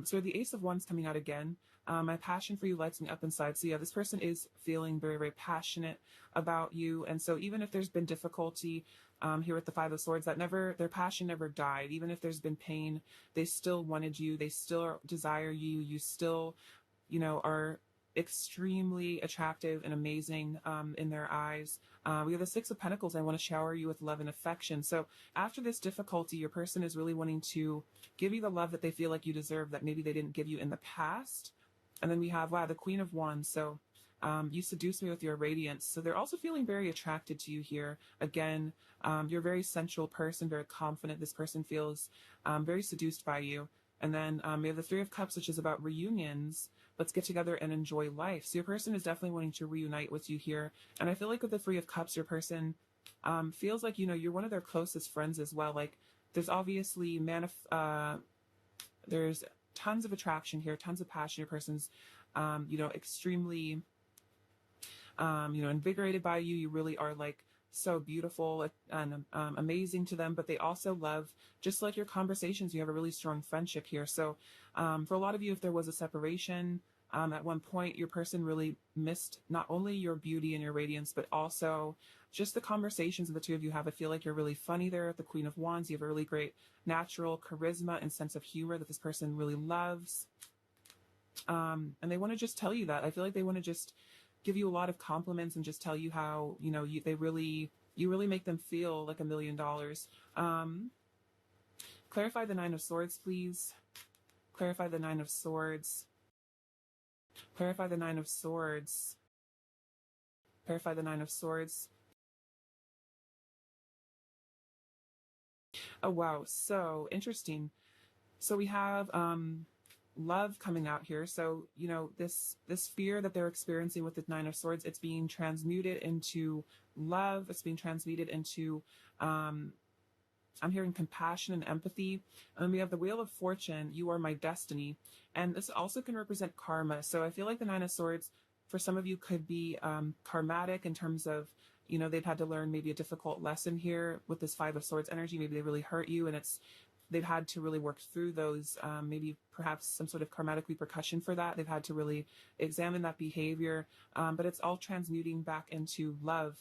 So the Ace of Wands coming out again. My passion for you lights me up inside. So yeah, this person is feeling very, very passionate about you. And so even if there's been difficulty here with the Five of Swords, their passion never died. Even if there's been pain, they still wanted you. They still desire you. You still, are extremely attractive and amazing in their eyes. We have the Six of Pentacles. I want to shower you with love and affection. So after this difficulty, your person is really wanting to give you the love that they feel like you deserve, that maybe they didn't give you in the past. And then we have, the Queen of Wands. So you seduce me with your radiance. So they're also feeling very attracted to you here. Again, you're a very sensual person, very confident. This person feels very seduced by you. And then we have the Three of Cups, which is about reunions. Let's get together and enjoy life. So your person is definitely wanting to reunite with you here. And I feel like with the Three of Cups, your person feels like, you're one of their closest friends as well. Like there's obviously there's tons of attraction here, tons of passion. Your person's, extremely, invigorated by you. You really are like so beautiful and amazing to them, but they also love, just like your conversations, you have a really strong friendship here. So for a lot of you, if there was a separation, At one point, your person really missed not only your beauty and your radiance, but also just the conversations that the two of you have. I feel like you're really funny there at the Queen of Wands. You have a really great natural charisma and sense of humor that this person really loves. And they want to just tell you that. I feel like they want to just give you a lot of compliments and just tell you how, you know, you really make them feel like $1 million. Clarify the Nine of Swords, please. Clarify the Nine of Swords. Clarify the Nine of Swords. Clarify the Nine of Swords. Oh, wow. So interesting. So we have love coming out here. So, you know, this fear that they're experiencing with the Nine of Swords, it's being transmuted into love. It's being transmuted into I'm hearing compassion and empathy. And we have the Wheel of Fortune. You are my destiny. And this also can represent karma. So I feel like the Nine of Swords, for some of you, could be karmatic in terms of, you know, they've had to learn maybe a difficult lesson here with this Five of Swords energy. Maybe they really hurt you, and they've had to really work through those, maybe perhaps some sort of karmatic repercussion for that. They've had to really examine that behavior, but it's all transmuting back into love.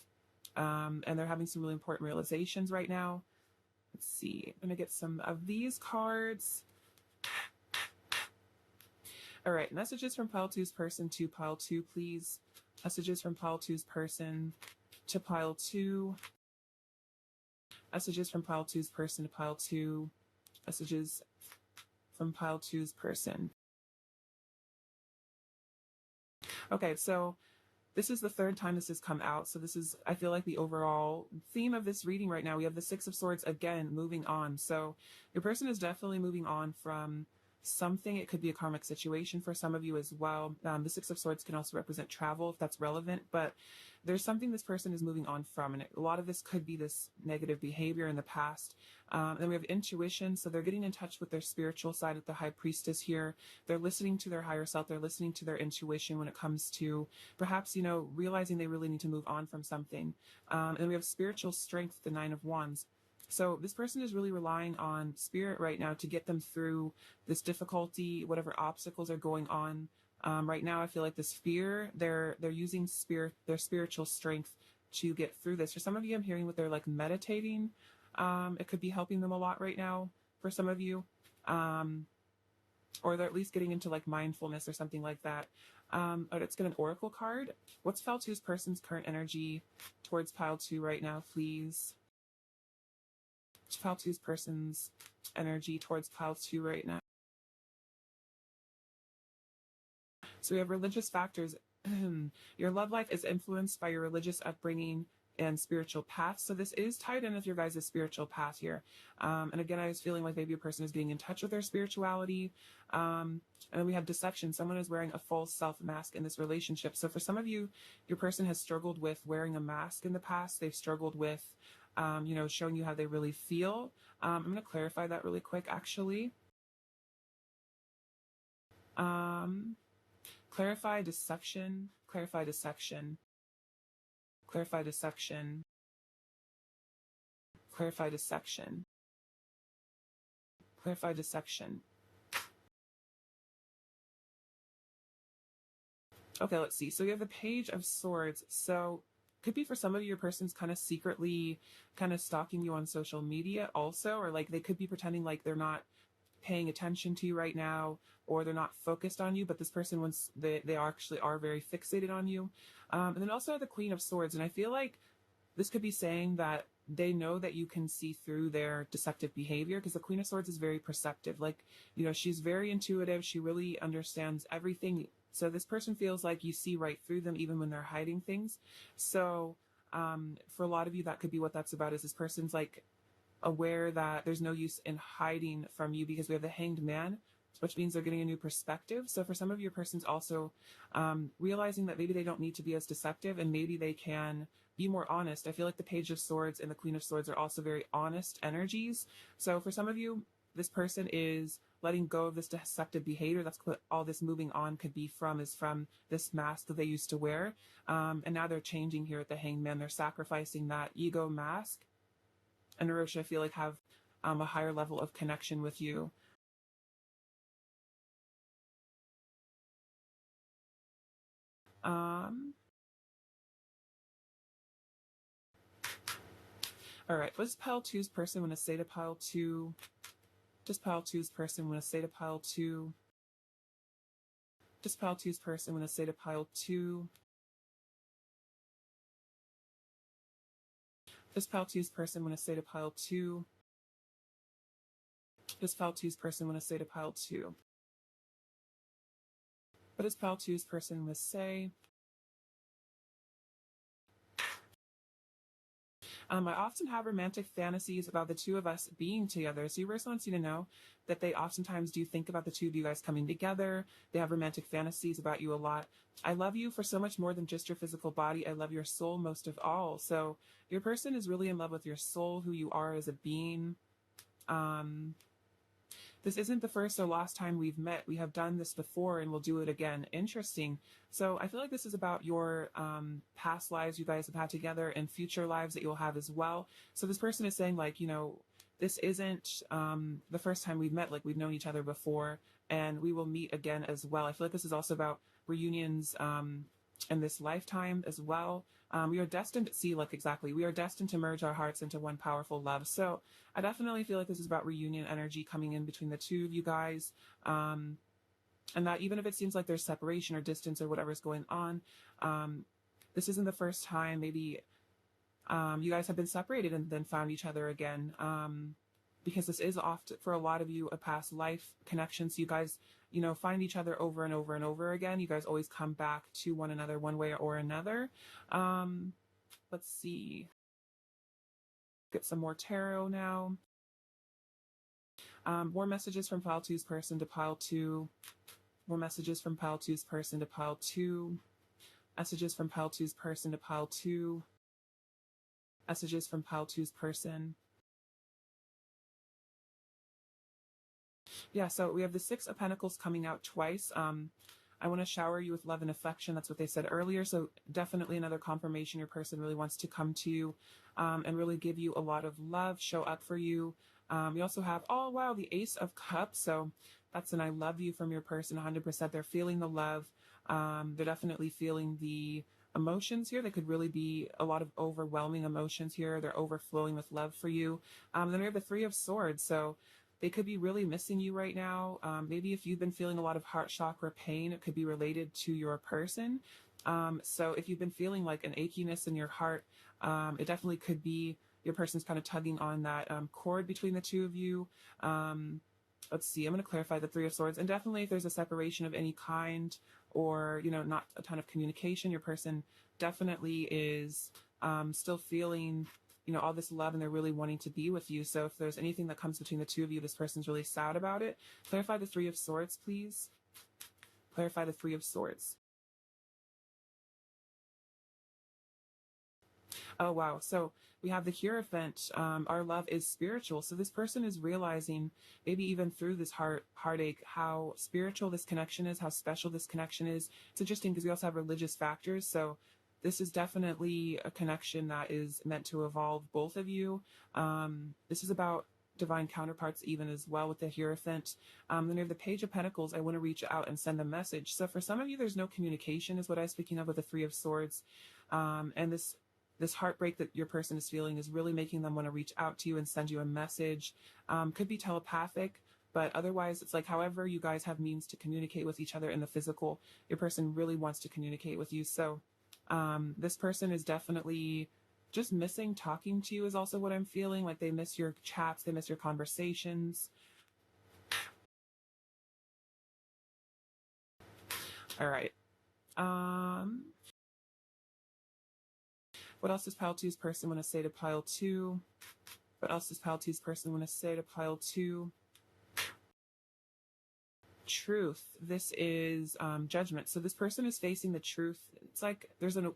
And they're having some really important realizations right now. Let's see, I'm gonna get some of these cards. All right, messages from pile two's person to pile two, please. Messages from pile two's person to pile two. Messages from pile two's person to pile two. Messages from pile two's person. Okay, so this is the third time this has come out. So this is, I feel like, the overall theme of this reading right now. We have the Six of Swords again, moving on. So your person is definitely moving on from something. It could be a karmic situation for some of you as well. The Six of Swords can also represent travel if that's relevant, but there's something this person is moving on from. And a lot of this could be this negative behavior in the past. Then we have intuition. So they're getting in touch with their spiritual side at the High Priestess here. They're listening to their higher self. They're listening to their intuition when it comes to perhaps, you know, realizing they really need to move on from something. And we have spiritual strength, the Nine of Wands. So this person is really relying on spirit right now to get them through this difficulty, whatever obstacles are going on. Right now, I feel like this fear, they're using their spiritual strength to get through this. For some of you, I'm hearing what they're like meditating. It could be helping them a lot right now for some of you. Or they're at least getting into like mindfulness or something like that. Let's get an oracle card. What's pile two's person's current energy towards pile two right now, please? Pile two's person's energy towards pile two right now. So we have religious factors. Your love life is influenced by your religious upbringing and spiritual path. So this is tied in with your guys' spiritual path here. And again, I was feeling like maybe a person is getting in touch with their spirituality. And then we have deception. Someone is wearing a false self mask in this relationship. So for some of you, your person has struggled with wearing a mask in the past. They've struggled with you know, showing you how they really feel. I'm going to clarify that really quick, actually. Clarify deception, clarify deception, clarify deception, clarify deception, clarify deception. Okay, let's see. So we have the Page of Swords. So could be for some of you, your person's kind of secretly kind of stalking you on social media also, or like they could be pretending like they're not paying attention to you right now, or they're not focused on you, but this person, once they actually are very fixated on you. And then also the Queen of Swords. And I feel like this could be saying that they know that you can see through their deceptive behavior, because the Queen of Swords is very perceptive. Like, you know, she's very intuitive. She really understands everything. So this person feels like you see right through them, even when they're hiding things. So for a lot of you, that could be what that's about, is this person's like aware that there's no use in hiding from you, because we have the Hanged Man, which means they're getting a new perspective. So for some of your person's also realizing that maybe they don't need to be as deceptive, and maybe they can be more honest. I feel like the Page of Swords and the Queen of Swords are also very honest energies. So for some of you, this person is letting go of this deceptive behavior. That's what all this moving on could be from, is from this mask that they used to wear. And now they're changing here at the Hanged Man. They're sacrificing that ego mask. And Arosha, I feel like, have a higher level of connection with you. All right, what does pile two's person want to say to pile two? Does pile two's person want to say to pile two? Does pile two's person want to say to pile two? Does pile two's person want to say to pile two? Does pile two's person want to say to pile two? What does pile two's person want to say? I often have romantic fantasies about the two of us being together. So your person wants you to know that they oftentimes do think about the two of you guys coming together. They have romantic fantasies about you a lot. I love you for so much more than just your physical body. I love your soul most of all. So your person is really in love with your soul, who you are as a being. This isn't the first or last time we've met. We have done this before and we'll do it again. Interesting. So I feel like this is about your past lives you guys have had together and future lives that you'll have as well. So this person is saying, like, you know, this isn't the first time we've met. Like, we've known each other before and we will meet again as well. I feel like this is also about reunions in this lifetime as well. We are destined to see, like, exactly, we are destined to merge our hearts into one powerful love. So I definitely feel like this is about reunion energy coming in between the two of you guys. And that even if it seems like there's separation or distance or whatever's going on, this isn't the first time maybe you guys have been separated and then found each other again. Because this is often, for a lot of you, a past life connection. So you guys, you know, find each other over and over and over again. You guys always come back to one another one way or another. Let's see. Get some more tarot now. More messages from pile two's person to pile two. More messages from pile two's person to pile two. Messages from pile two's person to pile two. Messages from pile two's person. Yeah, so we have the Six of Pentacles coming out twice. I want to shower you with love and affection. That's what they said earlier. So definitely another confirmation your person really wants to come to you and really give you a lot of love, show up for you. We also have, oh, wow, the Ace of Cups. So that's an I love you from your person, 100%. They're feeling the love. They're definitely feeling the emotions here. They could really be a lot of overwhelming emotions here. They're overflowing with love for you. Then we have the Three of Swords. So they could be really missing you right now. Maybe if you've been feeling a lot of heart chakra pain, it could be related to your person. So if you've been feeling like an achiness in your heart, it definitely could be your person's kind of tugging on that cord between the two of you. Let's see, I'm going to clarify the Three of Swords. And definitely if there's a separation of any kind or, you know, not a ton of communication, your person definitely is still feeling, you know, all this love and they're really wanting to be with you. So if there's anything that comes between the two of you, this person's really sad about it. Clarify the Three of Swords, please. Clarify the Three of Swords. Oh, wow. So we have the Hierophant. Our love is spiritual. So this person is realizing, maybe even through this heartache, how spiritual this connection is, how special this connection is. It's interesting because we also have religious factors. So this is definitely a connection that is meant to evolve both of you. This is about divine counterparts even as well with the Hierophant. Then we have the Page of Pentacles. I want to reach out and send a message. So for some of you, there's no communication is what I was speaking of with the Three of Swords. And this heartbreak that your person is feeling is really making them want to reach out to you and send you a message. Could be telepathic, but otherwise it's like however you guys have means to communicate with each other in the physical, your person really wants to communicate with you. So this person is definitely just missing talking to you is also what I'm feeling. Like they miss your chats, they miss your conversations. All right. What else does pile two's person want to say to pile two? What else does pile two's person want to say to pile two? Truth. This is judgment. So this person is facing the truth. It's like there's an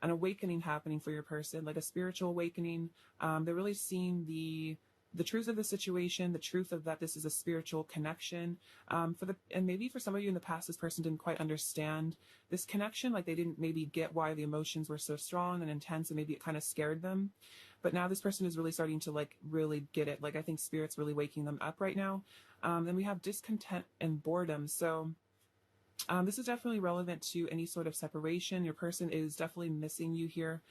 awakening happening for your person, like a spiritual awakening. They're really seeing the truth of the situation, the truth of that this is a spiritual connection. And maybe for some of you in the past, this person didn't quite understand this connection. Like they didn't maybe get why the emotions were so strong and intense, and maybe it kind of scared them. But now this person is really starting to like really get it. Like I think spirit's really waking them up right now. Then we have discontent and boredom. So This is definitely relevant to any sort of separation. Your person is definitely missing you here.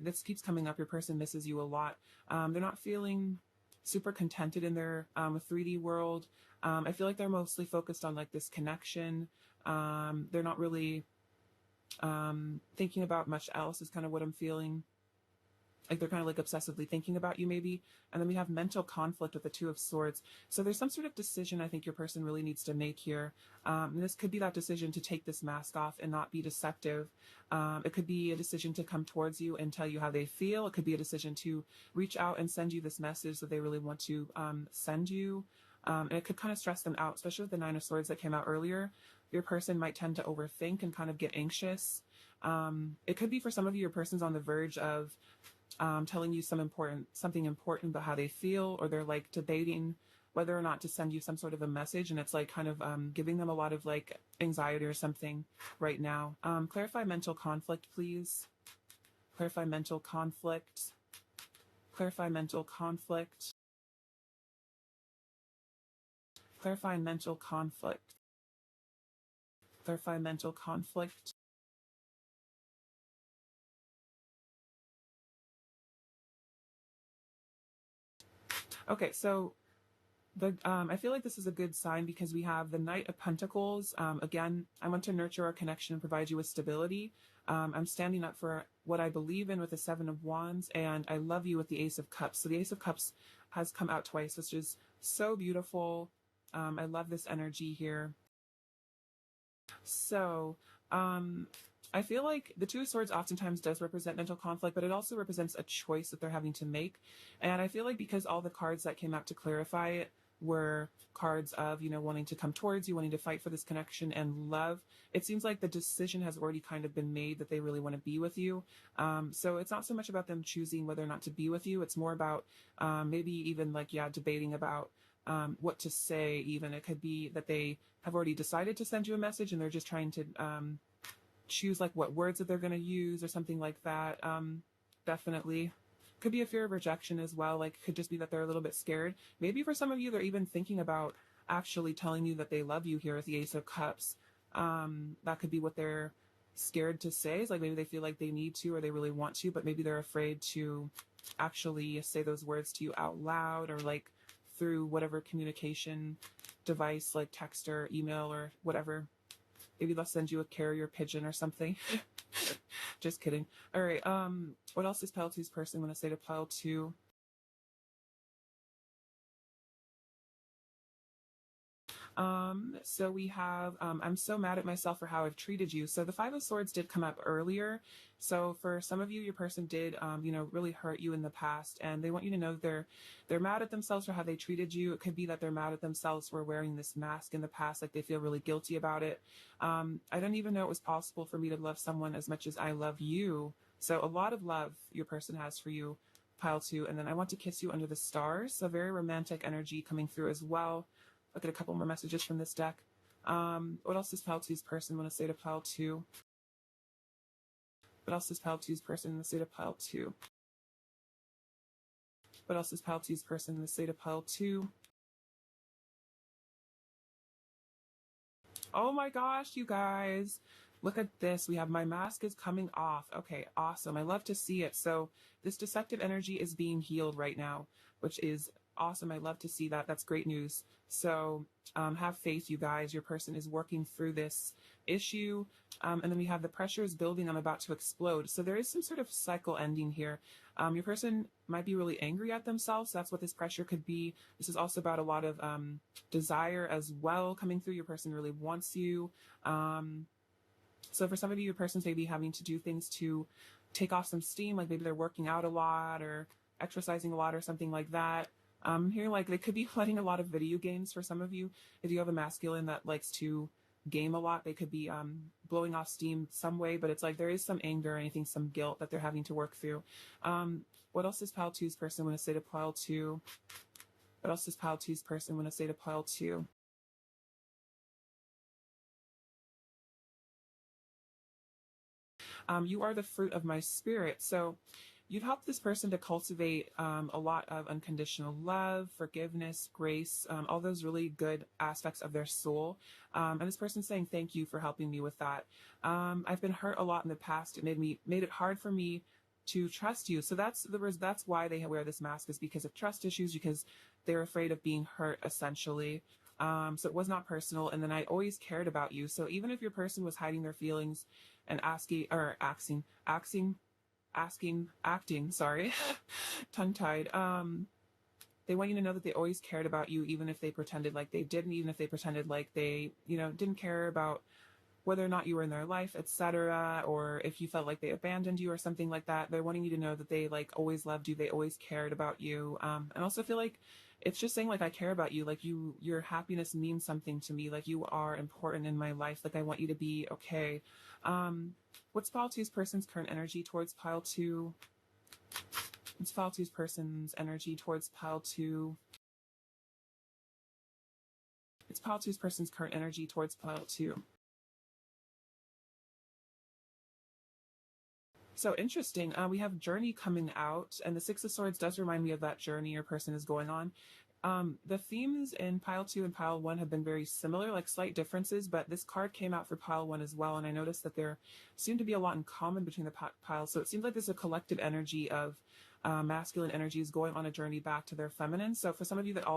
This keeps coming up. Your person misses you a lot. They're not feeling super contented in their 3D world. I feel like they're mostly focused on like this connection. They're not really thinking about much else is kind of what I'm feeling. Like they're kind of like obsessively thinking about you maybe. And then we have mental conflict with the Two of Swords. So there's some sort of decision I think your person really needs to make here. And this could be that decision to take this mask off and not be deceptive. It could be a decision to come towards you and tell you how they feel. It could be a decision to reach out and send you this message that they really want to send you. And it could kind of stress them out, especially with the Nine of Swords that came out earlier. Your person might tend to overthink and kind of get anxious. It could be for some of you, your person's on the verge of telling you something important about how they feel, or they're like debating whether or not to send you some sort of a message, and it's like kind of giving them a lot of like anxiety or something right now. Clarify mental conflict, please. Clarify mental conflict. Clarify mental conflict. Clarify mental conflict. Clarify mental conflict. Okay, so I feel like this is a good sign because we have the Knight of Pentacles. Again, I want to nurture our connection and provide you with stability. I'm standing up for what I believe in with the Seven of Wands, and I love you with the Ace of Cups. So the Ace of Cups has come out twice, which is so beautiful. I love this energy here. So, I feel like the Two of Swords oftentimes does represent mental conflict, but it also represents a choice that they're having to make. And I feel like because all the cards that came out to clarify it were cards of, you know, wanting to come towards you, wanting to fight for this connection and love, it seems like the decision has already kind of been made that they really want to be with you. So it's not so much about them choosing whether or not to be with you. It's more about maybe even like, yeah, debating about what to say even. It could be that they have already decided to send you a message and they're just trying to choose like what words that they're going to use or something like that. Definitely. Could be a fear of rejection as well. Like could just be that they're a little bit scared. Maybe for some of you, they're even thinking about actually telling you that they love you here with the Ace of Cups. That could be what they're scared to say. Is like maybe they feel like they need to or they really want to, but maybe they're afraid to actually say those words to you out loud or like through whatever communication device like text or email or whatever. Maybe they'll send you a carrier pigeon or something. Just kidding. All right. What else is pile two's person going to say to pile two? So we have, I'm so mad at myself for how I've treated you. So the Five of Swords did come up earlier. So for some of you, your person did, you know, really hurt you in the past, and they want you to know they're mad at themselves for how they treated you. It could be that they're mad at themselves for wearing this mask in the past, like they feel really guilty about it. I don't even know it was possible for me to love someone as much as I love you. So a lot of love your person has for you, pile two. And then I want to kiss you under the stars. So very romantic energy coming through as well. Look at a couple more messages from this deck. What else does pile two's person want to say to pile two? What else does pile two's person want to say to pile two? What else does pile two's person want to say to pile two? Oh my gosh, you guys. Look at this. We have my mask is coming off. Okay, awesome. I love to see it. So this deceptive energy is being healed right now, which is awesome. I love to see that. That's great news. So have faith, you guys. Your person is working through this issue. And then we have the pressure is building. I'm about to explode. So there is some sort of cycle ending here. Your person might be really angry at themselves. That's what this pressure could be. This is also about a lot of desire as well coming through. Your person really wants you. So for some of you, your person's maybe having to do things to take off some steam, like maybe they're working out a lot or exercising a lot or something like that. Here, like they could be playing a lot of video games for some of you. If you have a masculine that likes to game a lot, they could be blowing off steam some way, but it's like there is some anger or anything, some guilt that they're having to work through. What else does pile two's person want to say to pile two? What else does pile two's person want to say to pile two? You are the fruit of my spirit. So you'd help this person to cultivate a lot of unconditional love, forgiveness, grace, all those really good aspects of their soul. And this person's saying, thank you for helping me with that. I've been hurt a lot in the past. It made it hard for me to trust you. So that's why they wear this mask, is because of trust issues, because they're afraid of being hurt, essentially. So it was not personal. And then I always cared about you. So even if your person was hiding their feelings and acting, sorry, tongue-tied, they want you to know that they always cared about you, even if they pretended like they didn't, even if they pretended like they, didn't care about whether or not you were in their life, etc., or if you felt like they abandoned you or something like that. They're wanting you to know that they always loved you, they always cared about you. And also feel like it's just saying I care about you, your happiness means something to me, you are important in my life, I want you to be okay. What's pile two's person's current energy towards pile two? What's pile two's person's energy towards pile two? It's pile two's person's current energy towards pile two. So interesting. We have journey coming out, and the Six of Swords does remind me of that journey your person is going on. The themes in pile 2 and pile 1 have been very similar, slight differences, but this card came out for pile 1 as well, and I noticed that there seemed to be a lot in common between the piles. So it seems like there's a collective energy of masculine energies going on a journey back to their feminine. So for some of you that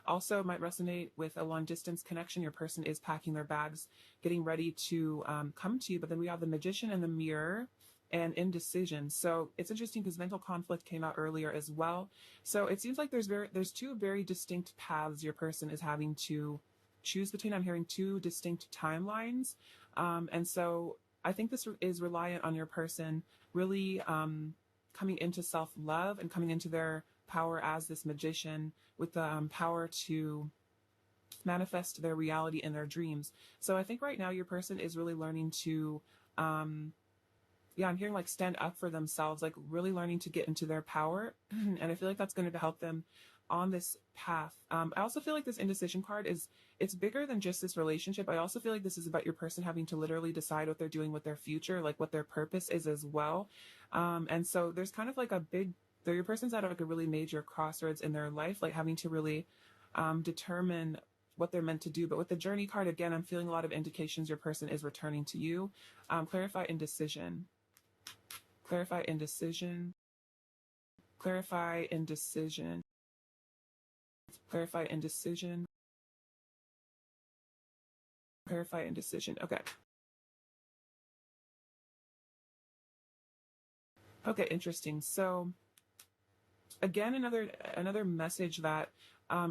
also might resonate with a long distance connection, your person is packing their bags, getting ready to come to you. But then we have the Magician and the Mirror and indecision. So it's interesting because mental conflict came out earlier as well. So it seems like there's two very distinct paths your person is having to choose between. I'm hearing two distinct timelines. And so I think this is reliant on your person really coming into self-love and coming into their power as this magician with the power to manifest their reality in their dreams. So I think right now your person is really learning to I'm hearing stand up for themselves, really learning to get into their power. And I feel like that's going to help them on this path. I also feel like this indecision card it's bigger than just this relationship. I also feel like this is about your person having to literally decide what they're doing with their future, what their purpose is as well. And so there's kind of your person's at a really major crossroads in their life, having to really determine what they're meant to do. But with the journey card, again, I'm feeling a lot of indications your person is returning to you. Clarify indecision. Clarify indecision. Clarify indecision. Clarify indecision. Clarify indecision. Okay. Okay, interesting. So again, another message that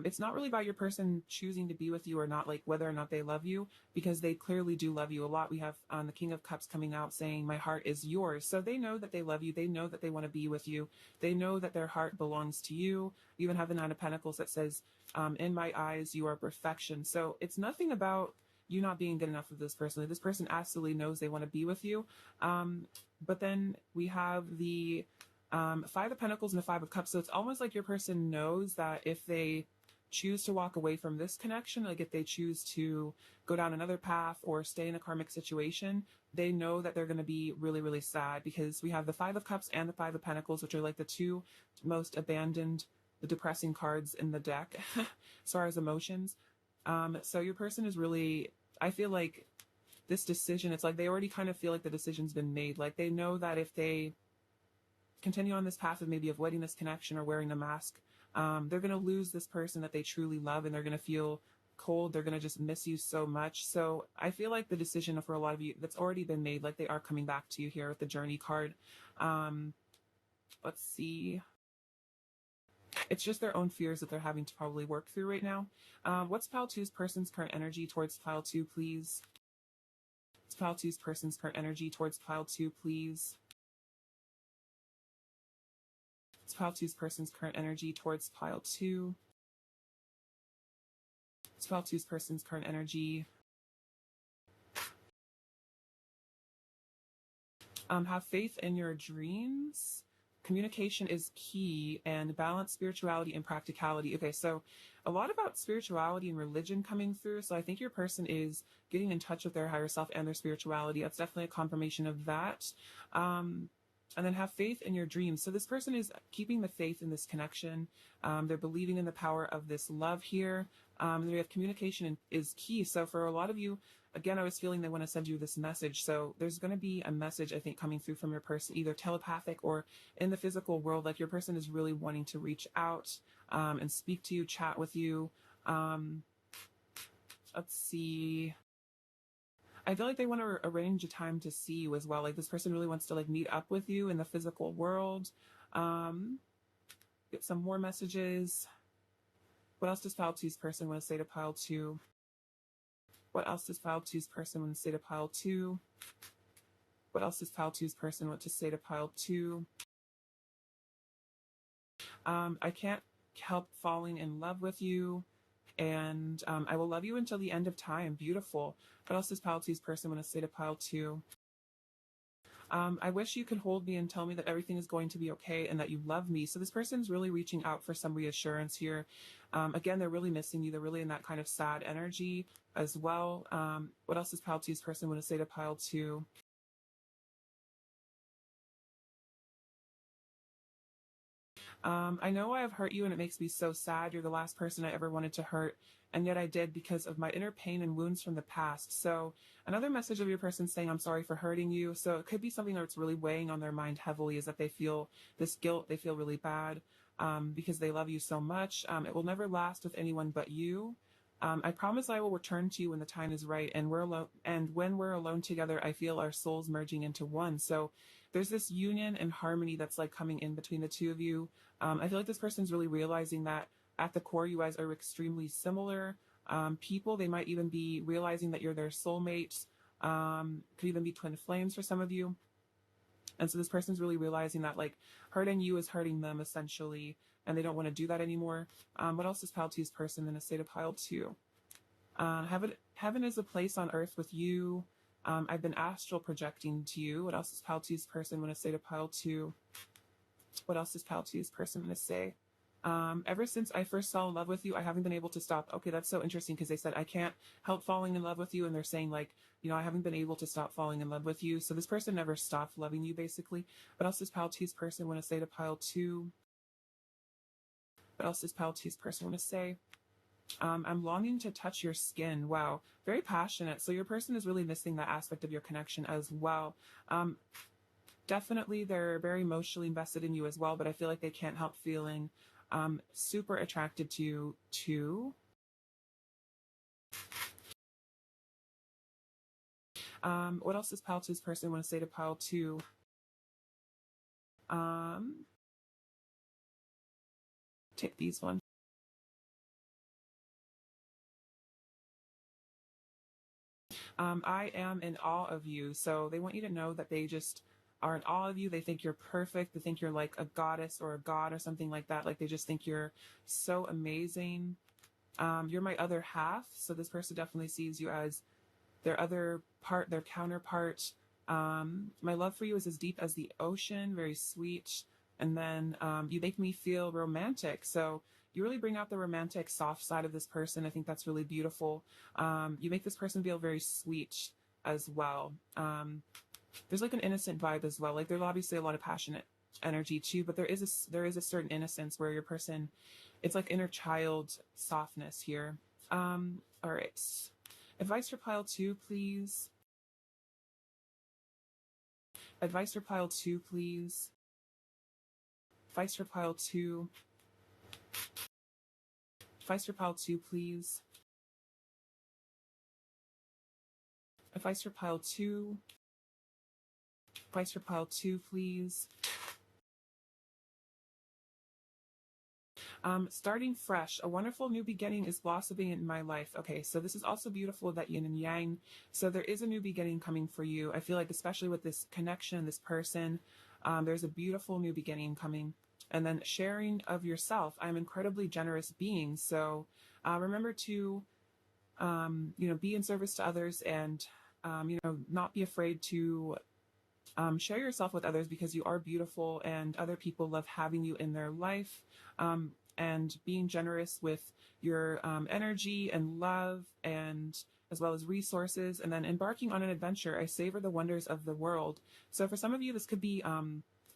it's not really about your person choosing to be with you or not, whether or not they love you, because they clearly do love you a lot. We have the King of Cups coming out saying, my heart is yours. So they know that they love you. They know that they want to be with you. They know that their heart belongs to you. You even have the Nine of Pentacles that says, in my eyes, you are perfection. So it's nothing about you not being good enough for this person. This person absolutely knows they want to be with you. But then we have the Five of Pentacles and the Five of Cups. So it's almost like your person knows that if they choose to walk away from this connection, if they choose to go down another path or stay in a karmic situation, they know that they're going to be really, really sad, because we have the Five of Cups and the Five of Pentacles, which are the two most abandoned, the depressing cards in the deck as far as emotions. So your person is really, I feel like this decision, it's they already kind of feel like the decision's been made. They know that if they continue on this path of maybe avoiding this connection or wearing a mask, they're going to lose this person that they truly love, and they're going to feel cold. They're going to just miss you so much. So I feel like the decision for a lot of you that's already been made, they are coming back to you here with the journey card. Let's see. It's just their own fears that they're having to probably work through right now. What's pile two's person's current energy towards pile 2, please? What's pile two's person's current energy towards pile 2, please? Pile 2's person's current energy towards pile 2. Pile 2's person's current energy. Have faith in your dreams. Communication is key, and balance spirituality and practicality. Okay, so a lot about spirituality and religion coming through. So I think your person is getting in touch with their higher self and their spirituality. That's definitely a confirmation of that. And then have faith in your dreams. So this person is keeping the faith in this connection. They're believing in the power of this love here. They have communication is key. So for a lot of you, again, I was feeling they want to send you this message. So there's going to be a message, I think, coming through from your person, either telepathic or in the physical world. Like your person is really wanting to reach out and speak to you, chat with you. Let's see. I feel like they want to arrange a time to see you as well. Like this person really wants to like meet up with you in the physical world. Get some more messages. What else does Pile 2's person want to say to Pile 2? What else does Pile 2's person want to say to Pile 2? What else does Pile 2's person want to say to Pile 2? I can't help falling in love with you. And I will love you until the end of time. Beautiful. What else does Pile 2's person want to say to Pile 2? I wish you could hold me and tell me that everything is going to be okay and that you love me. So this person's really reaching out for some reassurance here. Again, they're really missing you. They're really in that kind of sad energy as well. What else does Pile 2's person want to say to Pile 2? I know I have hurt you and it makes me so sad. You're the last person I ever wanted to hurt, and yet I did because of my inner pain and wounds from the past. So another message of your person saying, I'm sorry for hurting you. So it could be something that's really weighing on their mind heavily, is that they feel this guilt, they feel really bad because they love you so much. It will never last with anyone but you. I promise I will return to you when the time is right, and we're alone. And when we're alone together, I feel our souls merging into one. So there's this union and harmony that's like coming in between the two of you. I feel like this person's really realizing that at the core, you guys are extremely similar people. They might even be realizing that you're their soulmates. Could even be twin flames for some of you. And so this person's really realizing that like hurting you is hurting them essentially, and they don't want to do that anymore. What else is Pile 2's person in a state of Pile 2? Heaven is a place on earth with you. I've been astral projecting to you. What else is Pile 2's person want to say to Pile 2? What else does Pile 2's person want to say? Ever since I first fell in love with you, I haven't been able to stop. Okay, that's so interesting because they said, I can't help falling in love with you. And they're saying like, you know, I haven't been able to stop falling in love with you. So this person never stopped loving you basically. What else does Pile 2's person want to say to Pile 2? What else does Pile 2's person want to say? I'm longing to touch your skin. Wow. Very passionate. So your person is really missing that aspect of your connection as well. Definitely they're very emotionally invested in you as well, but I feel like they can't help feeling super attracted to you too. What else does Pile 2's person want to say to Pile 2? Take these ones. I am in awe of you. So they want you to know that they just are in awe of you. They think you're perfect. They think you're like a goddess or a god or something like that. Like they just think you're so amazing. You're my other half. So this person definitely sees you as their other part, their counterpart. My love for you is as deep as the ocean, very sweet. And then you make me feel romantic. So you really bring out the romantic, soft side of this person. I think that's really beautiful. You make this person feel very sweet as well. There's like an innocent vibe as well. Like there's obviously a lot of passionate energy too, but there is a certain innocence where your person, it's like inner child softness here. All right. Advice for Pile 2, please. Advice for Pile 2, please. Advice for Pile 2. Advice for Pile 2, please. Advice for Pile 2. Advice for Pile 2, please. Starting fresh. A wonderful new beginning is blossoming in my life. Okay, so this is also beautiful, that yin and yang. So there is a new beginning coming for you. I feel like especially with this connection, this person, there's a beautiful new beginning coming. And then sharing of yourself. I'm an incredibly generous being. So remember to, be in service to others and, not be afraid to share yourself with others, because you are beautiful and other people love having you in their life. And being generous with your energy and love, and as well as resources, and then embarking on an adventure. I savor the wonders of the world. So for some of you, this could be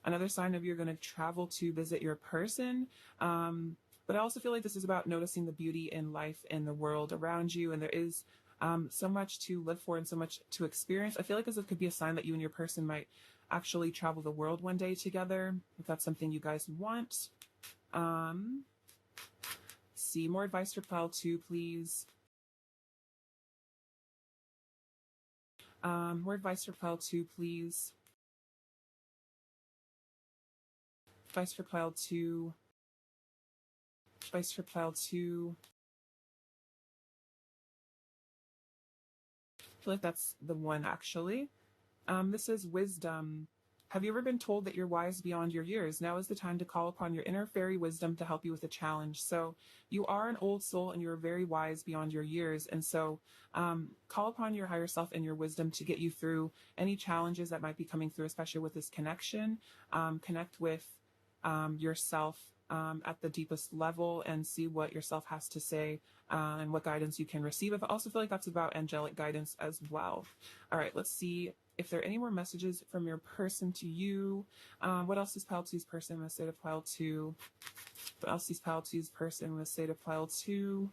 Another sign of you're going to travel to visit your person. But I also feel like this is about noticing the beauty in life and the world around you. And there is so much to live for and so much to experience. I feel like this could be a sign that you and your person might actually travel the world one day together, if that's something you guys want. See more advice for pile 2, please. More advice for pile 2, please. Advice for pile 2. Advice for pile 2. I feel like that's the one, actually. This is wisdom. Have you ever been told that you're wise beyond your years? Now is the time to call upon your inner fairy wisdom to help you with a challenge. So you are an old soul and you're very wise beyond your years. And so call upon your higher self and your wisdom to get you through any challenges that might be coming through, especially with this connection. Connect with yourself at the deepest level and see what yourself has to say and what guidance you can receive. I also feel like that's about angelic guidance as well. All right, let's see if there are any more messages from your person to you. What else is pile 2's person in the state of pile 2? What else is pile 2's person in the state of pile 2?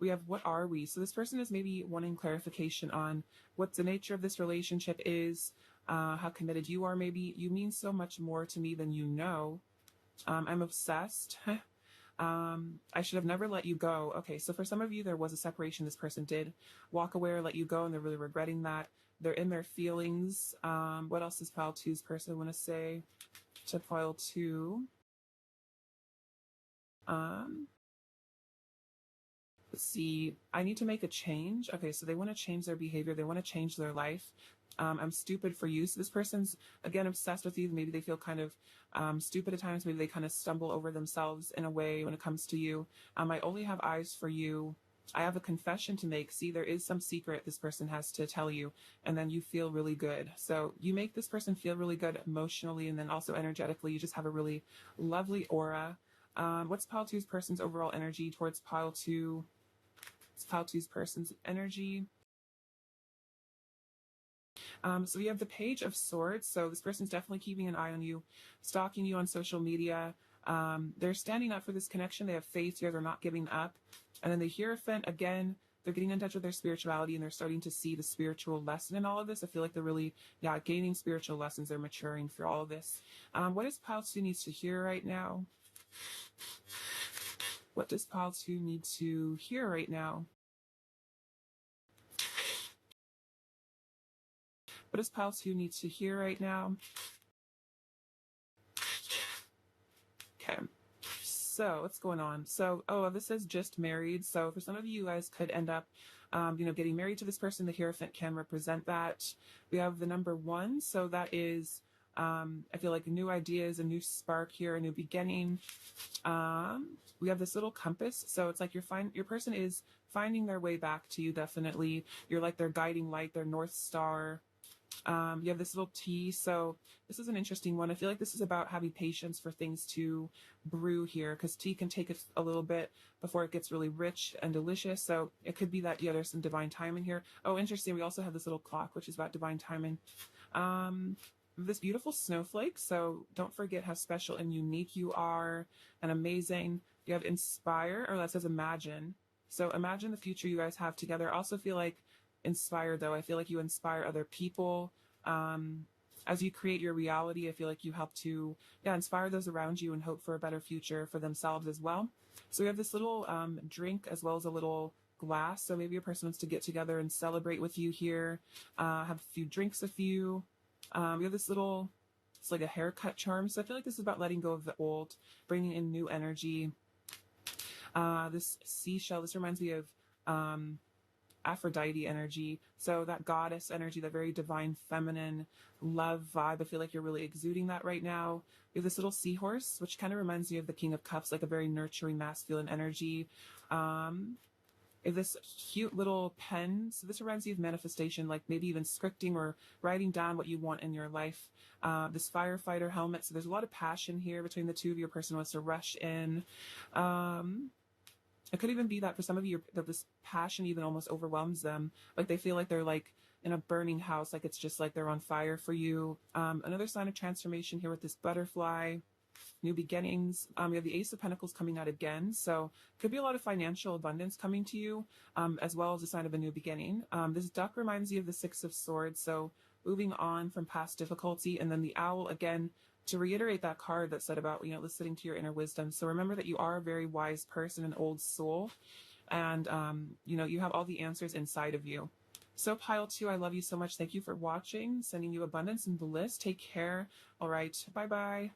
We have what are we? So this person is maybe wanting clarification on what the nature of this relationship is, how committed you are. Maybe you mean so much more to me than you know. I'm obsessed. I should have never let you go. Okay, so for some of you, there was a separation. This person did walk away or let you go, and they're really regretting that. They're in their feelings. What else does pile 2's person want to say to pile 2? Let's see. I need to make a change. Okay, so they want to change their behavior. They want to change their life. I'm stupid for you. So this person's, again, obsessed with you. Maybe they feel kind of stupid at times. Maybe they kind of stumble over themselves in a way when it comes to you. I only have eyes for you. I have a confession to make. See, there is some secret this person has to tell you, and then you feel really good. So you make this person feel really good emotionally and then also energetically. You just have a really lovely aura. What's pile 2's person's overall energy towards pile 2? It's pile 2's person's energy. So we have the Page of Swords. So this person's definitely keeping an eye on you, stalking you on social media. They're standing up for this connection. They have faith here. They're not giving up. And then the Hierophant, again, they're getting in touch with their spirituality and they're starting to see the spiritual lesson in all of this. I feel like they're really, gaining spiritual lessons. They're maturing through all of this. What does pile 2 needs to hear right now? What does pile 2 need to hear right now? What does pile 2 need to hear right now? Okay. So what's going on? So, this says just married. So for some of you guys could end up, getting married to this person. The Hierophant can represent that. We have the number 1. So that is, I feel like new ideas, a new spark here, a new beginning. We have this little compass. So it's like your person is finding their way back to you. Definitely. You're like their guiding light, their North Star. You have this little T. So this is an interesting one. I feel like this is about having patience for things to brew here, because tea can take a little bit before it gets really rich and delicious. So it could be that, there's some divine timing here. Oh, interesting. We also have this little clock, which is about divine timing. This beautiful snowflake. So don't forget how special and unique you are and amazing. You have inspire, or that says imagine. So imagine the future you guys have together. I also feel like inspire, though. I feel like you inspire other people. As you create your reality, I feel like you help to inspire those around you and hope for a better future for themselves as well. So we have this little drink as well as a little glass. So maybe your person wants to get together and celebrate with you here, have a few drinks with you. We have this little, it's like a haircut charm. So I feel like this is about letting go of the old, bringing in new energy. This seashell, this reminds me of Aphrodite energy. So that goddess energy, that very divine feminine love vibe. I feel like you're really exuding that right now. You have this little seahorse, which kind of reminds me of the King of Cups, like a very nurturing masculine energy. This cute little pen. So this reminds me of manifestation, like maybe even scripting or writing down what you want in your life. This firefighter helmet. So there's a lot of passion here between the two of you. Your person wants to rush in. It could even be that for some of you, that this passion even almost overwhelms them. Like they feel like they're like in a burning house, like it's just like they're on fire for you. Another sign of transformation here with this butterfly, new beginnings. We have the Ace of Pentacles coming out again. So could be a lot of financial abundance coming to you, as well as a sign of a new beginning. This duck reminds you of the Six of Swords. So moving on from past difficulty. And then the owl, again, to reiterate that card that said about, listening to your inner wisdom. So remember that you are a very wise person, an old soul, and, you have all the answers inside of you. So pile 2, I love you so much. Thank you for watching, sending you abundance and bliss. Take care. All right. Bye-bye.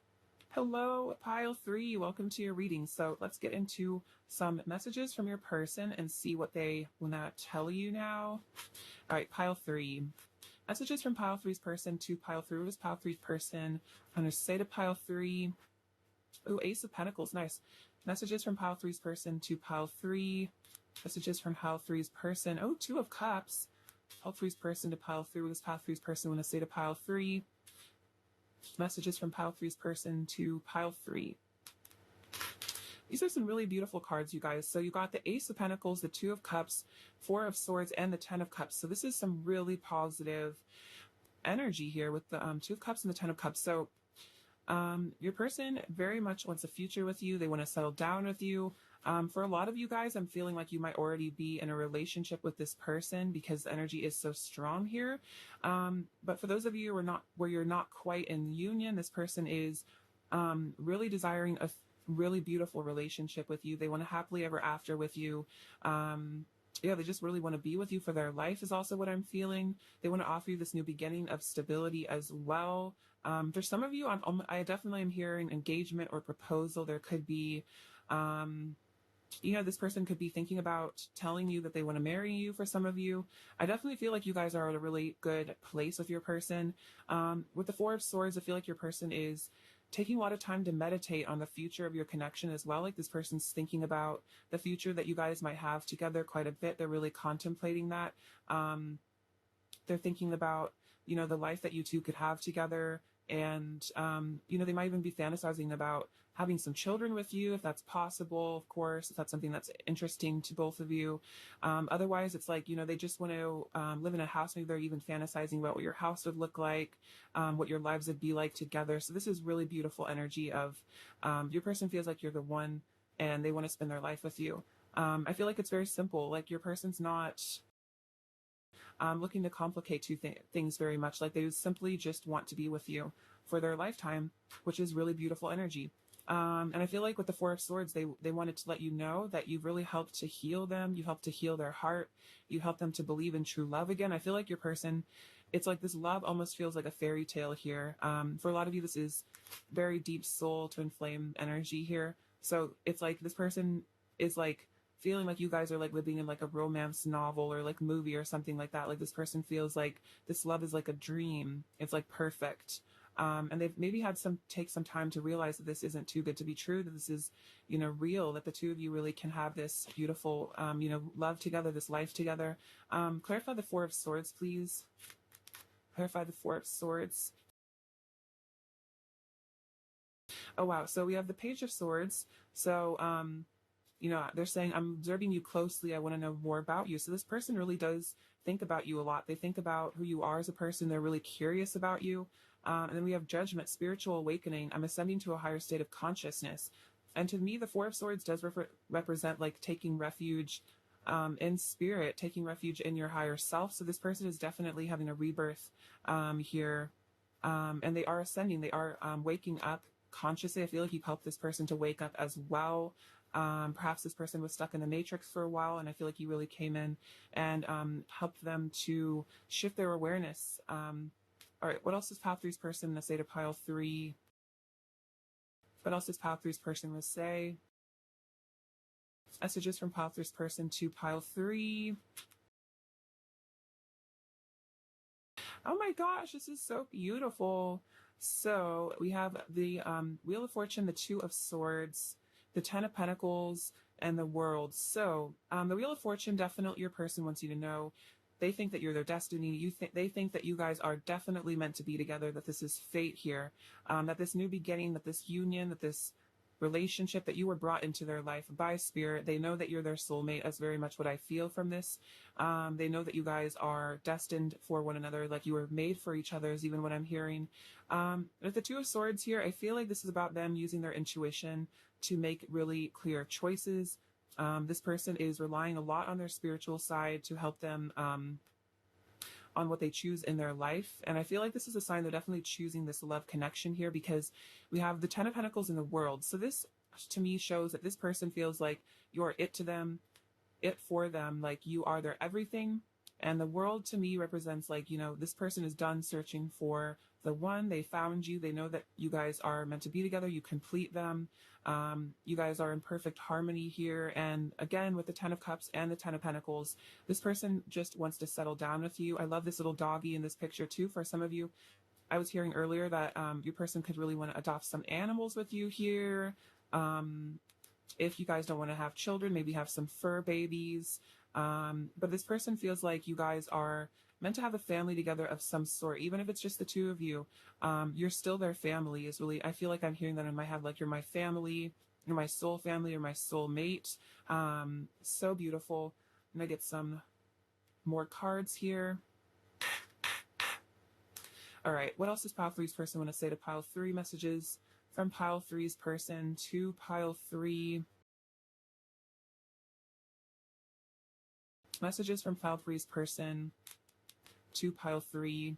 Hello, pile 3. Welcome to your reading. So let's get into some messages from your person and see what they will not tell you now. All right, pile 3. Messages from pile 3's person to pile 3. What does pile 3's person going to say to pile 3? Oh, Ace of Pentacles. Nice. Messages from pile 3's person to pile 3. Messages from pile 3's person. Oh, Two of Cups. Pile 3's person to pile 3. What does pile 3's person want to say to pile 3? Messages from pile 3's person to pile 3. These are some really beautiful cards, you guys. So you got the Ace of Pentacles, the Two of Cups, Four of Swords, and the Ten of Cups. So this is some really positive energy here with the Two of Cups and the Ten of Cups. So your person very much wants a future with you. They want to settle down with you. For a lot of you guys, I'm feeling like you might already be in a relationship with this person because the energy is so strong here. But for those of you where you're not quite in union, this person is really desiring a really beautiful relationship with you. They want to happily ever after with you. They just really want to be with you for their life is also what I'm feeling. They want to offer you this new beginning of stability as well. For some of you, I definitely am hearing engagement or proposal. There could be, this person could be thinking about telling you that they want to marry you for some of you. I definitely feel like you guys are at a really good place with your person. With the Four of Swords, I feel like your person is taking a lot of time to meditate on the future of your connection as well. Like this person's thinking about the future that you guys might have together quite a bit. They're really contemplating that. They're thinking about, the life that you two could have together. And, they might even be fantasizing about having some children with you, if that's possible, of course, if that's something that's interesting to both of you. Otherwise, it's like, they just want to live in a house. Maybe they're even fantasizing about what your house would look like, what your lives would be like together. So this is really beautiful energy of your person feels like you're the one and they want to spend their life with you. I feel like it's very simple. Like your person's not looking to complicate things very much. Like they simply just want to be with you for their lifetime, which is really beautiful energy. And I feel like with the Four of Swords, they wanted to let you know that you've really helped to heal them. You helped to heal their heart. You helped them to believe in true love again. I feel like your person, it's like this love almost feels like a fairy tale here. For a lot of you, this is very deep soul to inflame energy here. So it's like this person is like feeling like you guys are like living in like a romance novel or like movie or something like that. Like this person feels like this love is like a dream. It's like perfect. And they've maybe had take some time to realize that this isn't too good to be true, that this is, real, that the two of you really can have this beautiful, love together, this life together. Clarify the Four of Swords, please. Clarify the Four of Swords. Oh, wow. So we have the Page of Swords. So, they're saying, I'm observing you closely. I want to know more about you. So this person really does think about you a lot. They think about who you are as a person. They're really curious about you. And then we have Judgment, spiritual awakening. I'm ascending to a higher state of consciousness. And to me, the Four of Swords does represent like taking refuge in spirit, taking refuge in your higher self. So this person is definitely having a rebirth here. And they are ascending. They are waking up consciously. I feel like you've helped this person to wake up as well. Perhaps this person was stuck in the matrix for a while, and I feel like you really came in and helped them to shift their awareness. All right, what else does Pile 3's person to say to Pile 3? What else does Pile 3's person to say? Messages from Pile 3's person to Pile 3. Oh my gosh, this is so beautiful. So we have the Wheel of Fortune, the Two of Swords, the Ten of Pentacles, and the World. So the Wheel of Fortune, definitely your person wants you to know. They think that you're their destiny. They think that you guys are definitely meant to be together, that this is fate here, that this new beginning, that this union, that this relationship, that you were brought into their life by spirit. They know that you're their soulmate. That's very much what I feel from this. They know that you guys are destined for one another, like you were made for each other, is even what I'm hearing. With the Two of Swords here, I feel like this is about them using their intuition to make really clear choices. This person is relying a lot on their spiritual side to help them on what they choose in their life. And I feel like this is a sign they're definitely choosing this love connection here, because we have the Ten of Pentacles in the World. So this, to me, shows that this person feels like you're it to them, it for them, like you are their everything. And the World, to me, represents, like, you know, this person is done searching for the one. They found you. They know that you guys are meant to be together. You complete them. You guys are in perfect harmony here. And again, with the Ten of Cups and the Ten of Pentacles, this person just wants to settle down with you. I love this little doggy in this picture too. For some of you, I was hearing earlier that your person could really want to adopt some animals with you here. If you guys don't want to have children, maybe have some fur babies. But this person feels like you guys are meant to have a family together of some sort. Even if it's just the two of you, you're still their family. Is really, I feel like I'm hearing that in my head, like you're my family, you're my soul family, you're my soul mate. So beautiful. I'm gonna get some more cards here. All right, what else does pile three's person want to say to pile three? Messages from pile three's person to pile three. Messages from pile three's person to pile three.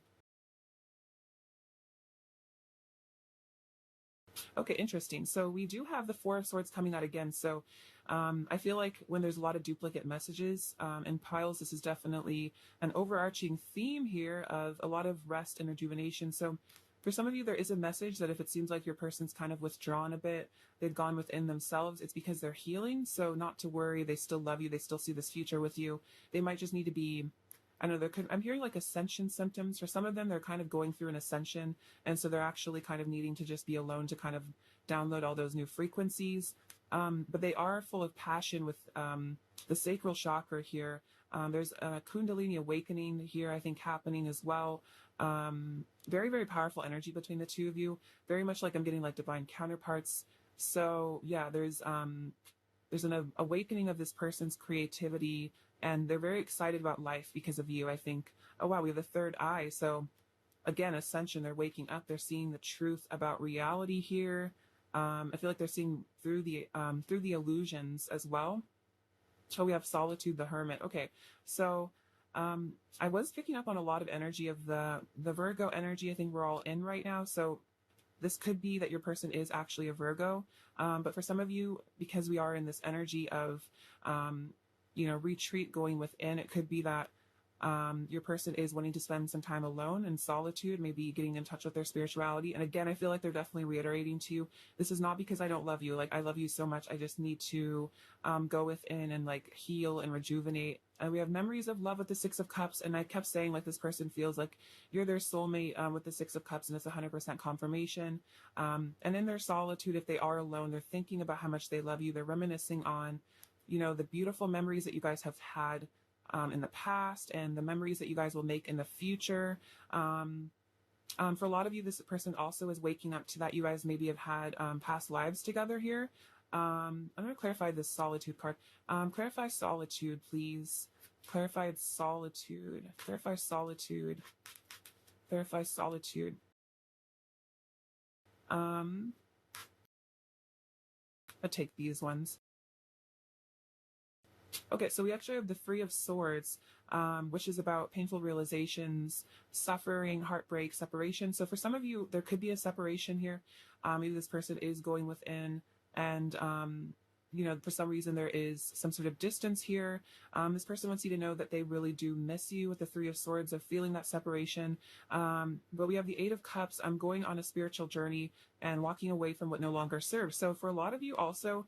Okay, interesting. So we do have the Four of Swords coming out again. So I feel like when there's a lot of duplicate messages in piles, this is definitely an overarching theme here of a lot of rest and rejuvenation. So for some of you, there is a message that if it seems like your person's kind of withdrawn a bit, they've gone within themselves, it's because they're healing. So not to worry, they still love you. They still see this future with you. They might just need to be, I don't know, I'm hearing like ascension symptoms. For some of them, they're kind of going through an ascension. And so they're actually kind of needing to just be alone to kind of download all those new frequencies. But they are full of passion with the sacral chakra here. There's a Kundalini awakening here, I think, happening as well. Very, very powerful energy between the two of you. Very much like I'm getting like divine counterparts. So yeah, there's an awakening of this person's creativity, and they're very excited about life because of you. I think, oh wow, we have the third eye. So again, ascension, they're waking up, they're seeing the truth about reality here. I feel like they're seeing through the illusions as well. So we have solitude, the hermit. Okay, so I was picking up on a lot of energy of the Virgo energy. I think we're all in right now. So this could be that your person is actually a Virgo. But for some of you, because we are in this energy of, retreat, going within, it could be that your person is wanting to spend some time alone in solitude, maybe getting in touch with their spirituality. And again, I feel like they're definitely reiterating to you, this is not because I don't love you. Like, I love you so much. I just need to go within and like heal and rejuvenate. And we have memories of love with the Six of Cups. And I kept saying, like, this person feels like you're their soulmate with the Six of Cups, and it's 100% confirmation. And in their solitude, if they are alone, they're thinking about how much they love you. They're reminiscing on, the beautiful memories that you guys have had in the past, and the memories that you guys will make in the future. For a lot of you, this person also is waking up to that you guys maybe have had past lives together here. I'm going to clarify this solitude card. Clarify solitude, please. Clarified solitude. Clarify solitude. Clarify solitude. I'll take these ones. Okay, so we actually have the Three of Swords, which is about painful realizations, suffering, heartbreak, separation. So for some of you, there could be a separation here. Maybe this person is going within, and for some reason there is some sort of distance here. This person wants you to know that they really do miss you, with the Three of Swords, of feeling that separation. But we have the Eight of Cups. I'm going on a spiritual journey and walking away from what no longer serves. So for a lot of you also,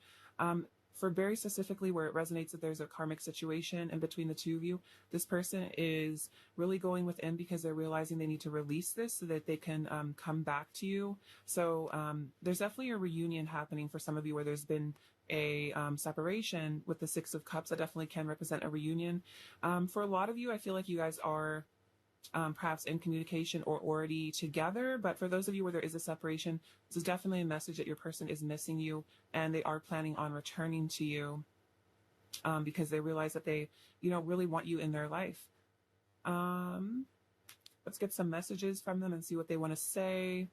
for very specifically where it resonates that there's a karmic situation in between the two of you, this person is really going within because they're realizing they need to release this so that they can come back to you. So there's definitely a reunion happening for some of you where there's been a separation. With the Six of Cups, that definitely can represent a reunion. For a lot of you, I feel like you guys are perhaps in communication or already together. But for those of you where there is a separation, this is definitely a message that your person is missing you and they are planning on returning to you because they realize that they, really want you in their life. Let's get some messages from them and see what they want to say.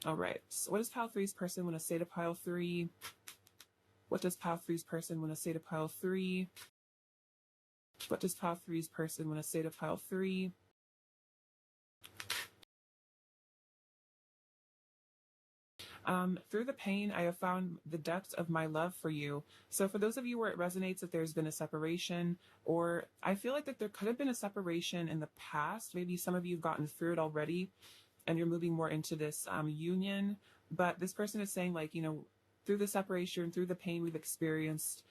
All right. So what does pile three's person want to say to pile three? What does pile three's person want to say to pile three? What does pile three's person want to say to pile three? Through the pain, I have found the depth of my love for you. So for those of you where it resonates that there's been a separation, or I feel like that there could have been a separation in the past. Maybe some of you have gotten through it already and you're moving more into this union. But this person is saying, like, through the separation, through the pain we've experienced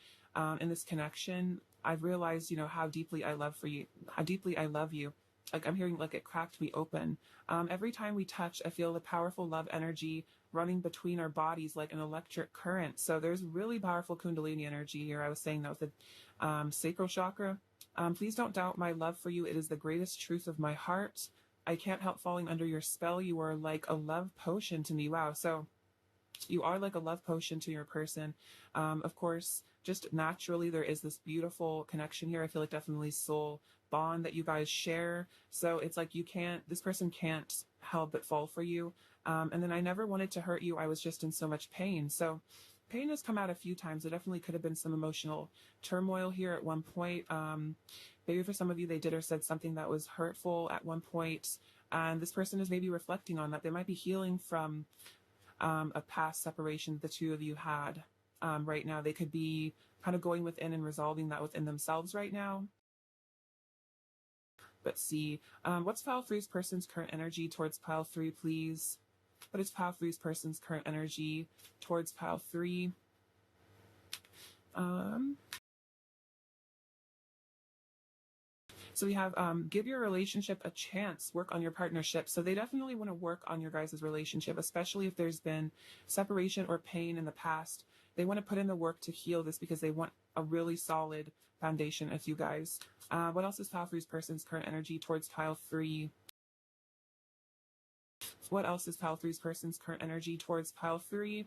in this connection, I've realized, how deeply I love you, how deeply I love you. Like I'm hearing like it cracked me open. Every time we touch, I feel the powerful love energy running between our bodies like an electric current. So there's really powerful Kundalini energy here. I was saying that with the sacral chakra. Please don't doubt my love for you. It is the greatest truth of my heart. I can't help falling under your spell. You are like a love potion to me. Wow. So you are like a love potion to your person. Of course, just naturally, there is this beautiful connection here. I feel like definitely soul bond that you guys share. So it's like this person can't help but fall for you. And then I never wanted to hurt you. I was just in so much pain. So pain has come out a few times. There definitely could have been some emotional turmoil here at one point. Maybe for some of you, they did or said something that was hurtful at one point. And this person is maybe reflecting on that. They might be healing from a past separation the two of you had right now. They could be kind of going within and resolving that within themselves right now. Let's see. What's pile three's person's current energy towards pile three, please? What is pile three's person's current energy towards pile three? So we have give your relationship a chance, work on your partnership. So they definitely want to work on your guys' relationship, especially if there's been separation or pain in the past. They want to put in the work to heal this because they want a really solid foundation with you guys. What else is pile three's person's current energy towards pile three? What else is pile three's person's current energy towards pile three?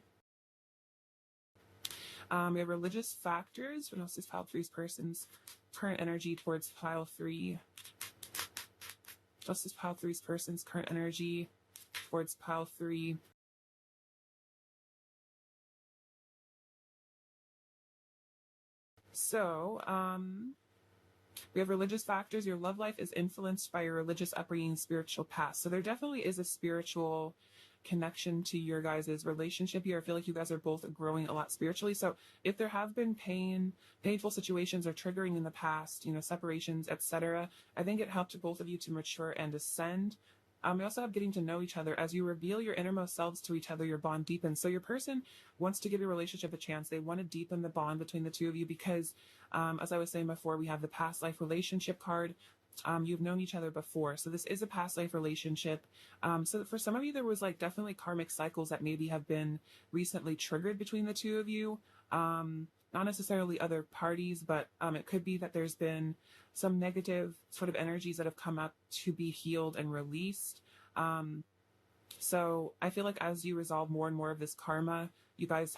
We have religious factors. What else is pile three's person's current energy towards pile three? What else is pile three's person's current energy towards pile three? So, we have religious factors. Your love life is influenced by your religious upbringing, spiritual past. So there definitely is a spiritual connection to your guys' relationship here. I feel like you guys are both growing a lot spiritually. So if there have been painful situations or triggering in the past, separations, etc., I think it helped both of you to mature and ascend. We also have getting to know each other. As you reveal your innermost selves to each other, your bond deepens. So your person wants to give your relationship a chance. They want to deepen the bond between the two of you because, as I was saying before, we have the past life relationship card. You've known each other before. So this is a past life relationship. So for some of you, there was like definitely karmic cycles that maybe have been recently triggered between the two of you. Not necessarily other parties, but it could be that there's been some negative sort of energies that have come up to be healed and released. So I feel like as you resolve more and more of this karma, you guys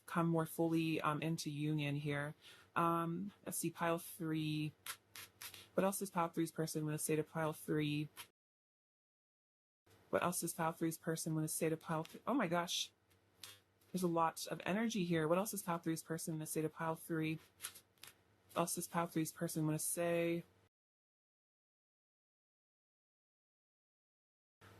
come more fully into union here. Let's see, pile three. What else does pile three's person want to say to pile three? What else does pile three's person want to say to pile three? Oh my gosh. There's a lot of energy here. What else does pile three's person want to say to pile three? What else does pile three's person want to say?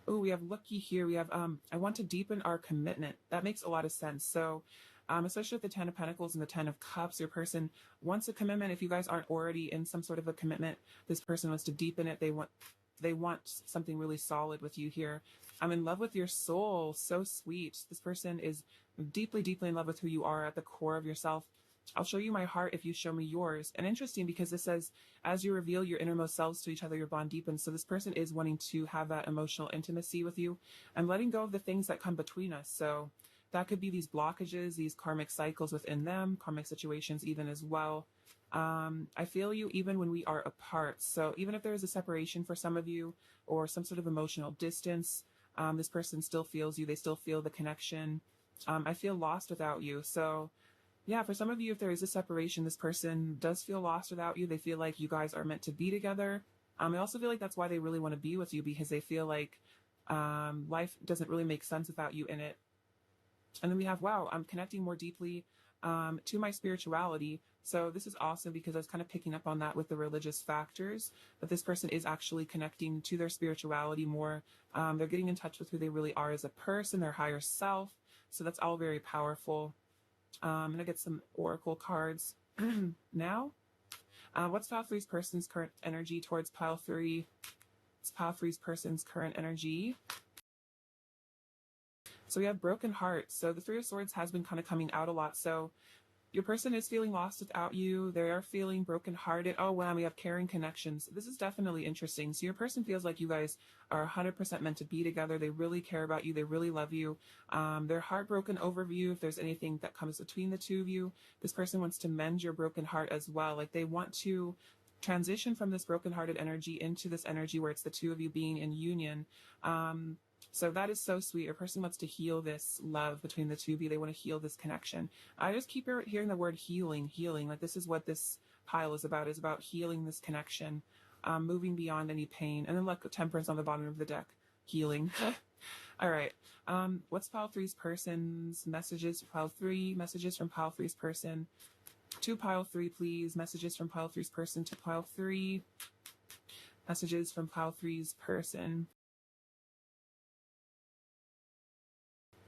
Oh, we have lucky here. We have, I want to deepen our commitment. That makes a lot of sense. So, especially with the 10 of Pentacles and the 10 of Cups, your person wants a commitment. If you guys aren't already in some sort of a commitment, this person wants to deepen it. They want something really solid with you here. I'm in love with your soul. So sweet. This person is deeply, deeply in love with who you are at the core of yourself. I'll show you my heart if you show me yours. And interesting because it says, as you reveal your innermost selves to each other, your bond deepens. So this person is wanting to have that emotional intimacy with you and letting go of the things that come between us. So that could be these blockages, these karmic cycles within them, karmic situations even as well. I feel you even when we are apart. So even if there is a separation for some of you or some sort of emotional distance, this person still feels you. They still feel the connection. I feel lost without you. So yeah, for some of you, if there is a separation, this person does feel lost without you. They feel like you guys are meant to be together. I also feel like that's why they really want to be with you, because they feel like life doesn't really make sense without you in it. And then we have, wow, I'm connecting more deeply to my spirituality. So this is awesome because I was kind of picking up on that with the religious factors, that this person is actually connecting to their spirituality more. They're getting in touch with who they really are as a person, their higher self. So that's all very powerful. I'm going to get some oracle cards now. What's pile three's person's current energy towards pile three? It's pile three's person's current energy. So we have broken heart. So the Three of Swords has been kind of coming out a lot. So your person is feeling lost without you. They are feeling brokenhearted. Oh, wow, we have caring connections. This is definitely interesting. So your person feels like you guys are 100% meant to be together. They really care about you. They really love you. They're heartbroken over you. If there's anything that comes between the two of you, this person wants to mend your broken heart as well. Like they want to transition from this brokenhearted energy into this energy where it's the two of you being in union. So that is so sweet. Your person wants to heal this love between the two of you. They want to heal this connection. I just keep hearing the word healing, healing. Like this is what this pile is about healing this connection, moving beyond any pain. And then look, Temperance on the bottom of the deck, healing. All right. What's pile three's person's messages? Pile three, messages from pile three's person to pile three, please. Messages from pile three's person to pile three. Messages from pile three's person.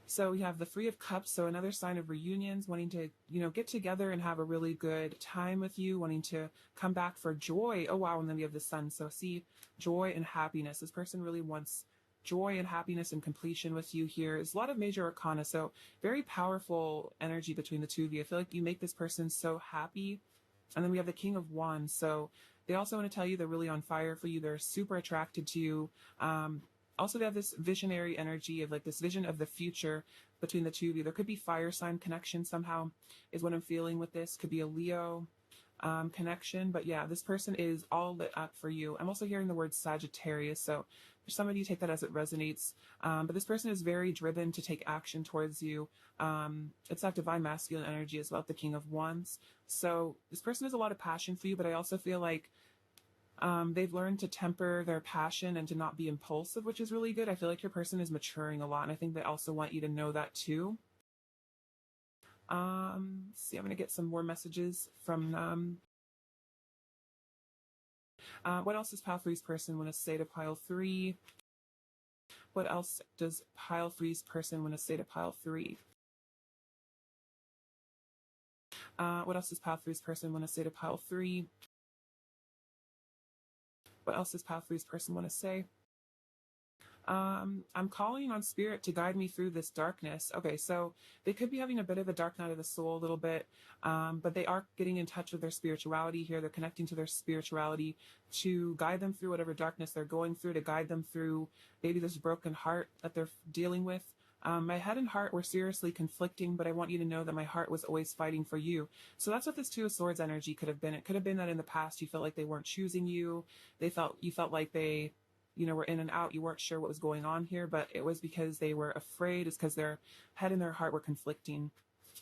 So we have the Three of Cups, so another sign of reunions, wanting to, get together and have a really good time with you, wanting to come back for joy. Oh, wow. And then we have the Sun. So see, joy and happiness. This person really wants joy and happiness and completion with you here. There's a lot of major arcana, so very powerful energy between the two of you. I feel like you make this person so happy. And then we have the King of Wands. So they also want to tell you they're really on fire for you. They're super attracted to you. Also, they have this visionary energy of like this vision of the future between the two of you. There could be fire sign connection somehow is what I'm feeling with this. Could be a Leo connection. But yeah, this person is all lit up for you. I'm also hearing the word Sagittarius. So for some of you, take that as it resonates. But this person is very driven to take action towards you. It's that divine masculine energy as well, the King of Wands. So this person has a lot of passion for you, but I also feel like they've learned to temper their passion and to not be impulsive, which is really good. I feel like your person is maturing a lot, and I think they also want you to know that too. Let's see, I'm going to get some more messages from what else does pile three's person want to say to pile three? What else does pile three's person want to say to pile three? What else does pile three's person want to say to pile three? What else does pile three's person want to say? I'm calling on spirit to guide me through this darkness. Okay, so they could be having a bit of a dark night of the soul a little bit, but they are getting in touch with their spirituality here. They're connecting to their spirituality to guide them through whatever darkness they're going through, to guide them through maybe this broken heart that they're dealing with. My head and heart were seriously conflicting, but I want you to know that my heart was always fighting for you. So that's what this Two of Swords energy could have been. It could have been that in the past you felt like they weren't choosing you. You felt like they were in and out. You weren't sure what was going on here, but it was because they were afraid. It's because their head and their heart were conflicting.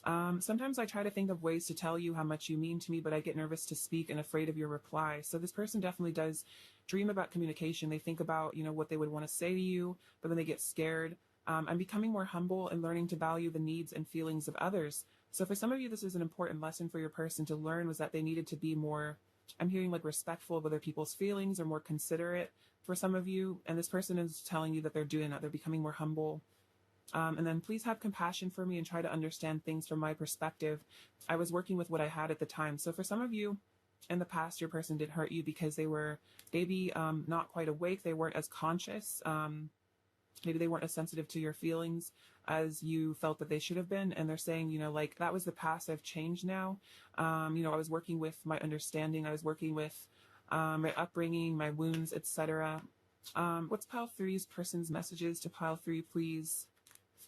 Sometimes I try to think of ways to tell you how much you mean to me, but I get nervous to speak and afraid of your reply. So this person definitely does dream about communication. They think about, what they would want to say to you, but then they get scared. I'm becoming more humble and learning to value the needs and feelings of others. So for some of you, this is an important lesson for your person to learn, was that they needed to be more, I'm hearing like respectful of other people's feelings or more considerate for some of you. And this person is telling you that they're doing that. They're becoming more humble. And then please have compassion for me and try to understand things from my perspective. I was working with what I had at the time. So for some of you in the past, your person did hurt you because they were maybe not quite awake. They weren't as conscious. Maybe they weren't as sensitive to your feelings as you felt that they should have been. And they're saying, like, that was the past. I've changed now. I was working with my understanding. I was working with my upbringing, my wounds, etc. What's pile three's person's messages to pile three, please?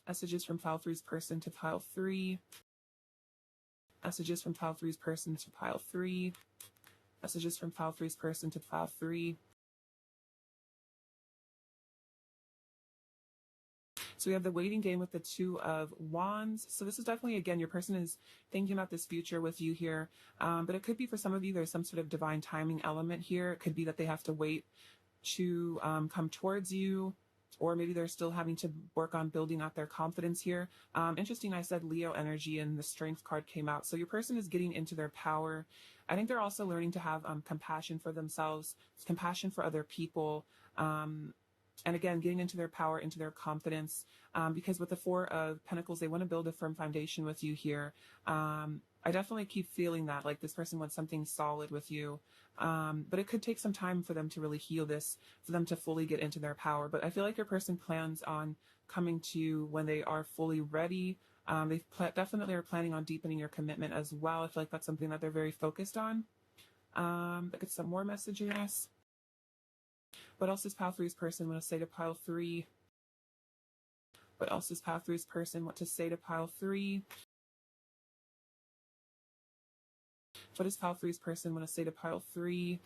Messages from pile three's person to pile three. Messages from pile three's person to pile three. Messages from pile three's person to pile three. So we have the waiting game with the Two of Wands. So this is definitely, again, your person is thinking about this future with you here. But it could be for some of you, there's some sort of divine timing element here. It could be that they have to wait to come towards you, or maybe they're still having to work on building out their confidence here. Interesting, I said Leo energy and the Strength card came out. So your person is getting into their power. I think they're also learning to have compassion for themselves, compassion for other people. And again, getting into their power, into their confidence, because with the Four of Pentacles, they want to build a firm foundation with you here. I definitely keep feeling that, like this person wants something solid with you. But it could take some time for them to really heal this, for them to fully get into their power. But I feel like your person plans on coming to you when they are fully ready. They definitely are planning on deepening your commitment as well. I feel like that's something that they're very focused on. Look at some more messages. What else does pile three's person want to say to pile three? What else does pile three's person want to say to pile three? What does pile three's person want to say to pile three?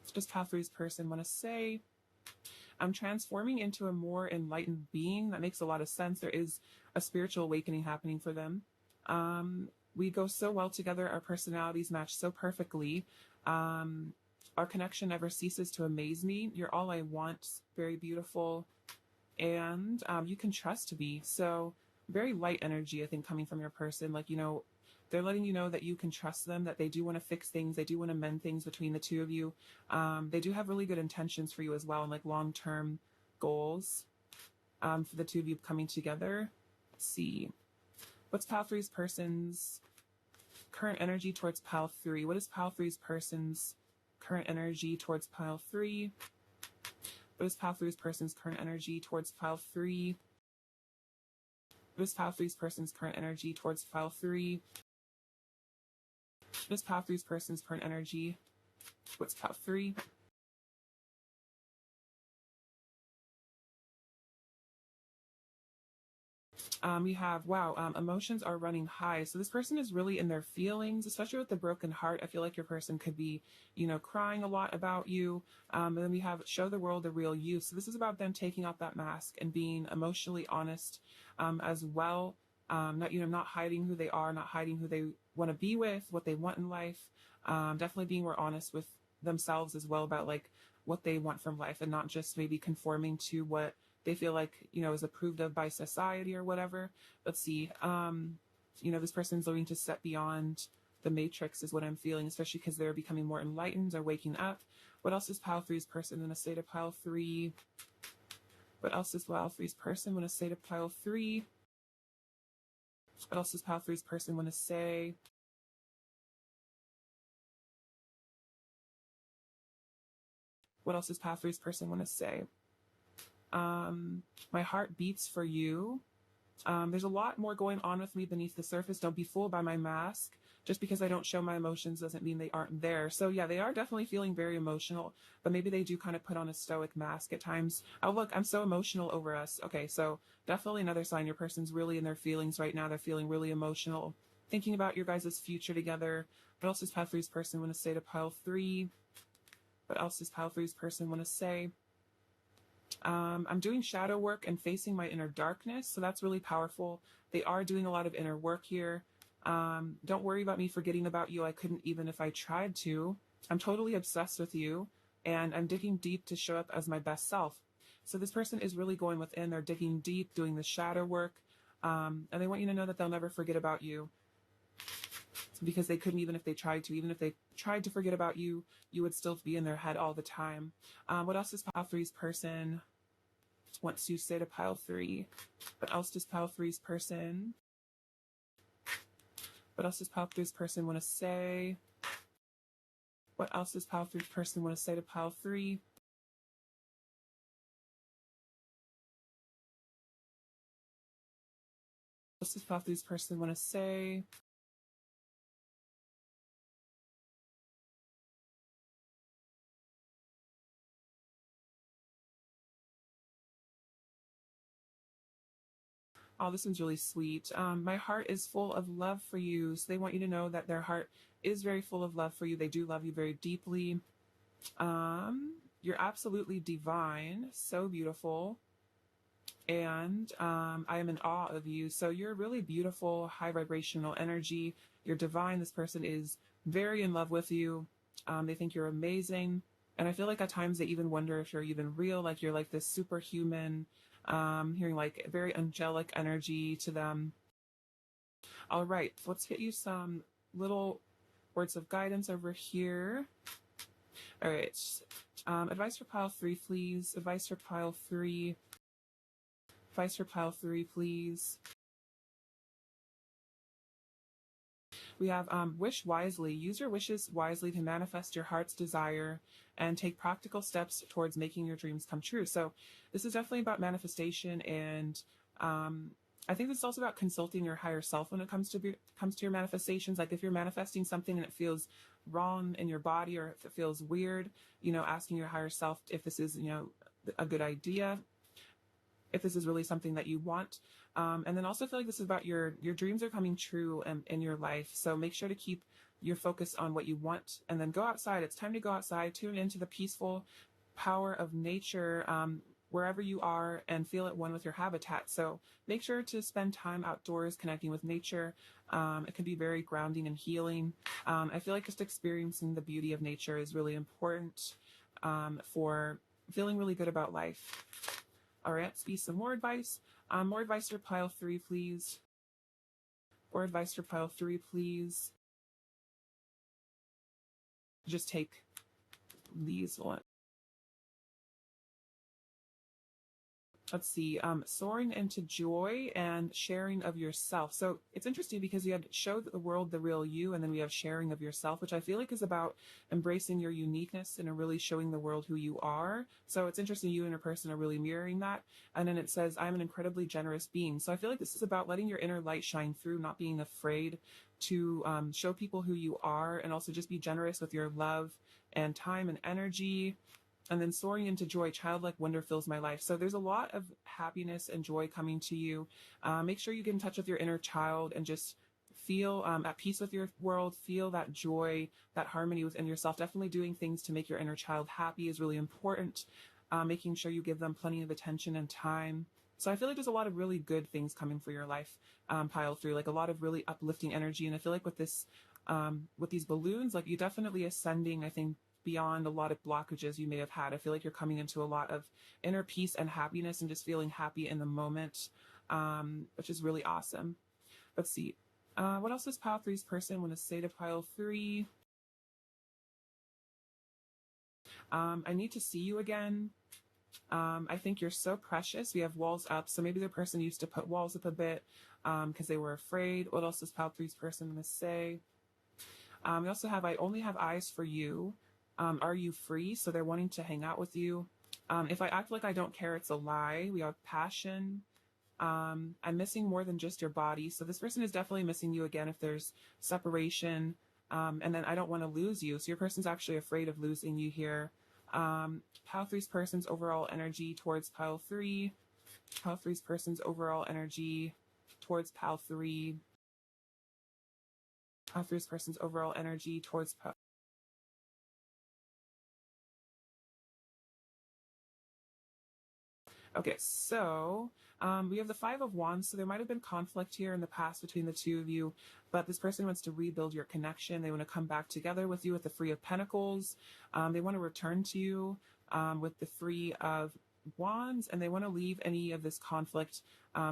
What does pile three's person want to say? I'm transforming into a more enlightened being. That makes a lot of sense. There is a spiritual awakening happening for them. We go so well together. Our personalities match so perfectly. Our connection never ceases to amaze me. You're all I want. Very beautiful. And you can trust to be. So very light energy, I think, coming from your person. Like, you know, they're letting you know that you can trust them, that they do want to fix things. They do want to mend things between the two of you. They do have really good intentions for you as well, and like long-term goals for the two of you coming together. Let's see. What's pile three's person's current energy towards pile three? What is pile three's person's current energy towards pile three? What is pile three's person's current energy towards pile three? What is pile three's person's current energy towards pile three? What is pile three's person's current energy? What's pile three? We have, wow, emotions are running high. So this person is really in their feelings, especially with the broken heart. I feel like your person could be, you know, crying a lot about you. And then we have show the world the real you. So this is about them taking off that mask and being emotionally honest as well. Not hiding who they are, not hiding who they want to be with, what they want in life. Definitely being more honest with themselves as well about like what they want from life, and not just maybe conforming to what they feel like, you know, is approved of by society or whatever. Let's see. This person's learning to step beyond the matrix is what I'm feeling, especially because they're becoming more enlightened or waking up. What else is pile three's person in a state of pile three? What else is pile three's person want to say to pile three? What else does pile three's person want to say? What else does pile three's person want to say? My heart beats for you. There's a lot more going on with me beneath the surface. Don't be fooled by my mask. Just because I don't show my emotions doesn't mean they aren't there. So yeah, they are definitely feeling very emotional, but maybe they do kind of put on a stoic mask at times. Oh, look, I'm so emotional over us. Okay, so definitely another sign your person's really in their feelings right now. They're feeling really emotional, thinking about your guys' future together. What else does pile three's person want to say to pile three? What else does pile three's person want to say? I'm doing shadow work and facing my inner darkness, so that's really powerful. They are doing a lot of inner work here. Don't worry about me forgetting about you. I couldn't even if I tried to. I'm totally obsessed with you, and I'm digging deep to show up as my best self. So this person is really going within. They're digging deep, doing the shadow work, and they want you to know that they'll never forget about you, because they couldn't even if they tried to. Even if they tried to forget about you, you would still be in their head all the time. What else does pile three's person want to say to pile three? What else does pile three's person? What else does pile three's person want to say? What else does pile three's person want to say to pile three? What else does pile three's person want to say? Oh, this one's really sweet. My heart is full of love for you. So they want you to know that their heart is very full of love for you. They do love you very deeply. You're absolutely divine, so beautiful. And I am in awe of you. So you're really beautiful, high vibrational energy. You're divine. This person is very in love with you. They think you're amazing. And I feel like at times they even wonder if you're even real, like you're like this superhuman, hearing like very angelic energy to them. All right, let's get you some little words of guidance over here. All right, advice for pile 3, please. Advice for pile 3. Advice for pile 3, please. We have wish wisely. Use your wishes wisely to manifest your heart's desire and take practical steps towards making your dreams come true. So this is definitely about manifestation, and I think this is also about consulting your higher self when it comes to your manifestations. Like if you're manifesting something and it feels wrong in your body, or if it feels weird, asking your higher self if this is, a good idea, if this is really something that you want. And then also feel like this is about your dreams are coming true in your life. So make sure to keep your focus on what you want, and then go outside. It's time to go outside, tune into the peaceful power of nature, wherever you are, and feel at one with your habitat. So make sure to spend time outdoors connecting with nature. It can be very grounding and healing. I feel like just experiencing the beauty of nature is really important for feeling really good about life. All right, let's be some more advice. More advice for pile 3, please. More advice for pile 3, please. Just take these ones. Let's see, soaring into joy and sharing of yourself. So it's interesting because you had show the world the real you, and then we have sharing of yourself, which I feel like is about embracing your uniqueness and really showing the world who you are. So it's interesting, you and your person are really mirroring that. And then it says, I'm an incredibly generous being. So I feel like this is about letting your inner light shine through, not being afraid to show people who you are, and also just be generous with your love and time and energy. And then soaring into joy, childlike wonder fills my life. So there's a lot of happiness and joy coming to you. Make sure you get in touch with your inner child and just feel at peace with your world, feel that joy, that harmony within yourself. Definitely doing things to make your inner child happy is really important. Making sure you give them plenty of attention and time. So I feel like there's a lot of really good things coming for your life, pile 3, like a lot of really uplifting energy. And I feel like with this, with these balloons, like you're definitely ascending, I think, beyond a lot of blockages you may have had. I feel like you're coming into a lot of inner peace and happiness and just feeling happy in the moment, which is really awesome. Let's see. What else does pile 3's person want to say to pile 3? I need to see you again. I think you're so precious. We have walls up. So maybe the person used to put walls up a bit because they were afraid. What else does pile 3's person want to say? We also have, I only have eyes for you. Are you free? So they're wanting to hang out with you. If I act like I don't care, it's a lie. We have passion. I'm missing more than just your body. So this person is definitely missing you again if there's separation. And then I don't want to lose you. So your person's actually afraid of losing you here. Pile 3's person's overall energy towards pile 3. Pile 3's person's overall energy towards pile 3. Pile 3's person's overall energy towards pile. Okay, so we have the 5 of Wands, so there might have been conflict here in the past between the two of you, but this person wants to rebuild your connection. They want to come back together with you with the 3 of Pentacles. They want to return to you with the 3 of Wands, and they want to leave any of this conflict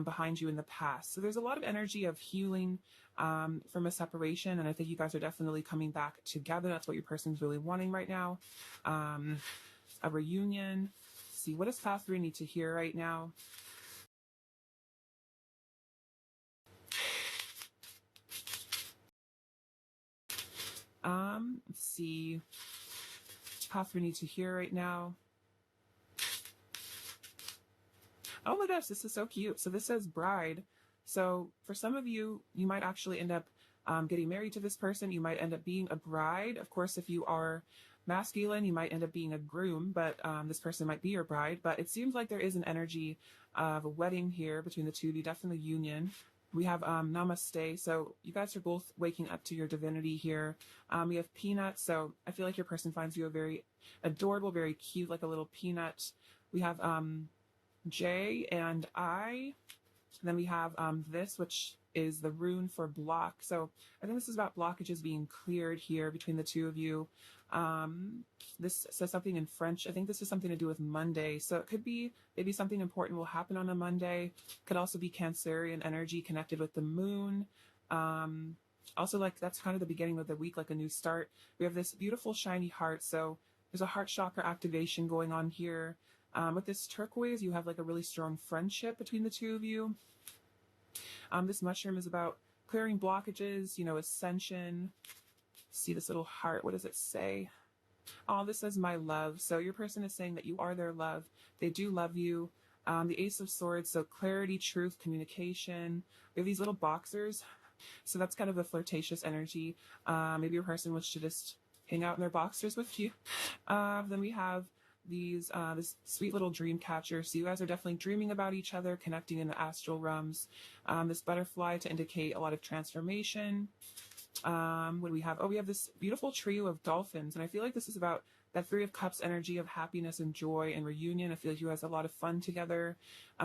behind you in the past. So there's a lot of energy of healing from a separation, and I think you guys are definitely coming back together. That's what your person's really wanting right now. A reunion. See, what does pile 3 need to hear right now? Let's see. Pile 3 need to hear right now. Oh my gosh, this is so cute. So this says bride. So for some of you, you might actually end up getting married to this person. You might end up being a bride. Of course, if you are masculine. You might end up being a groom, but this person might be your bride. But it seems like there is an energy of a wedding here between the two of you, definitely union. We have Namaste. So you guys are both waking up to your divinity here. We have Peanut. So I feel like your person finds you a very adorable, very cute, like a little peanut. We have J and I. And then we have this, which is the rune for block. So I think this is about blockages being cleared here between the two of you. This says something in French. I think this is something to do with Monday. So it could be maybe something important will happen on a Monday. Could also be Cancerian energy connected with the moon. Also, like that's kind of the beginning of the week, like a new start. We have this beautiful shiny heart. So there's a heart chakra activation going on here. With this turquoise, you have like a really strong friendship between the two of you. This mushroom is about clearing blockages, ascension. See this little heart. What does it say? Oh, this says my love. So your person is saying that you are their love. They do love you. The Ace of Swords, so clarity, truth, communication. We have these little boxers. So that's kind of a flirtatious energy. Maybe your person wants to just hang out in their boxers with you. Then we have these this sweet little dream catcher. So you guys are definitely dreaming about each other, connecting in the astral realms. This butterfly to indicate a lot of transformation. What do we have? Oh, we have this beautiful trio of dolphins, and I feel like this is about that Three of Cups energy of happiness and joy and reunion. I feel like you guys have a lot of fun together.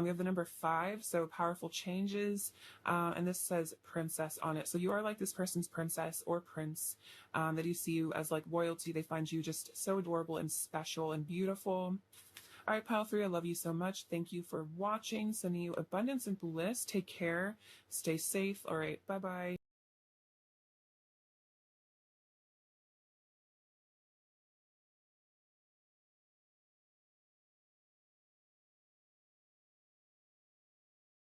We have the number 5, so powerful changes, and this says princess on it. So you are like this person's princess or prince. That you see you as like royalty. They find you just so adorable and special and beautiful. All right, pile 3, I love you so much. Thank you for watching. Sending you abundance and bliss. Take care. Stay safe. All right, bye-bye.